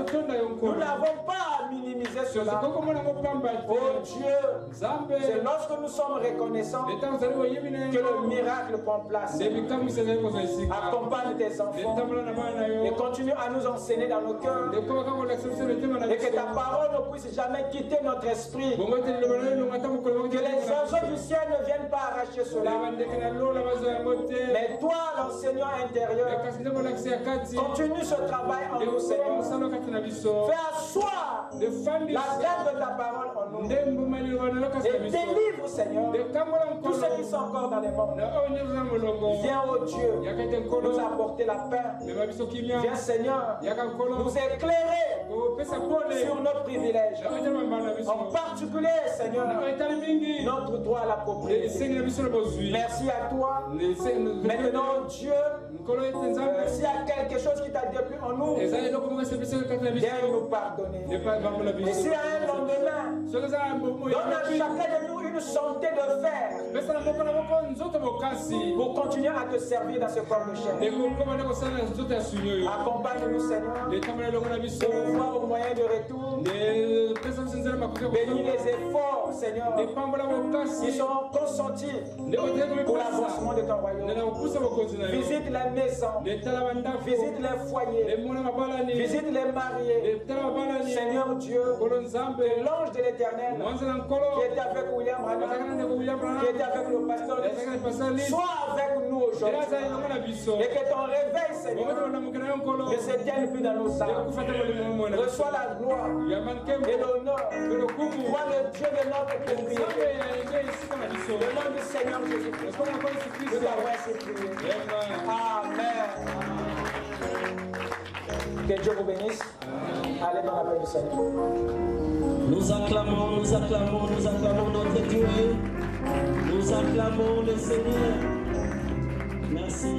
Speaker 1: Nous n'avons pas à minimiser cela. Oh Dieu, c'est lorsque nous sommes reconnaissants que le miracle prend place. Accompagne tes enfants et continue à nous enseigner dans nos cœurs et que ta parole ne puisse jamais quitter notre esprit. Que les oiseaux du ciel ne viennent pas arracher cela. Mais toi, l'enseignant intérieur, continue ce travail en nous, Seigneur. Fais asseoir la graine de ta parole en nous. Et délivre, Seigneur, tous ceux qui sont encore dans les morts. Viens, ô Dieu, nous apporter la paix. Viens, Seigneur, nous éclairer sur nos privilèges. En particulier, Seigneur, notre droit à la propriété. Merci à toi. Maintenant, Dieu, s'il y a quelque chose qui t'a déplu en nous, viens nous pardonner. Et s'il y a un lendemain, donne à chacun de nous une santé de fer pour continuer à te servir dans ce corps de chair. Accompagne-nous, Seigneur, pour voir au moyen de retour. Bénis les efforts, Seigneur, qui seront consentis pour l'avancement de ton royaume. Visite les maisons, visite les foyers, visite les mariés. Seigneur Dieu, que l'ange de l'Éternel qui était avec William Branham, qui était avec le pasteur, soit avec nous aujourd'hui. Et que ton réveil, Seigneur, ne se tienne plus dans nos âmes. Reçois la gloire et l'honneur. Toi, le Dieu de notre propriété. Le nom du Seigneur Jésus-Christ. Nous avons ainsi prié. Amen. Que Dieu vous bénisse. Allez dans la paix du Seigneur.
Speaker 4: Nous acclamons notre Dieu. Nous acclamons le Seigneur. Merci.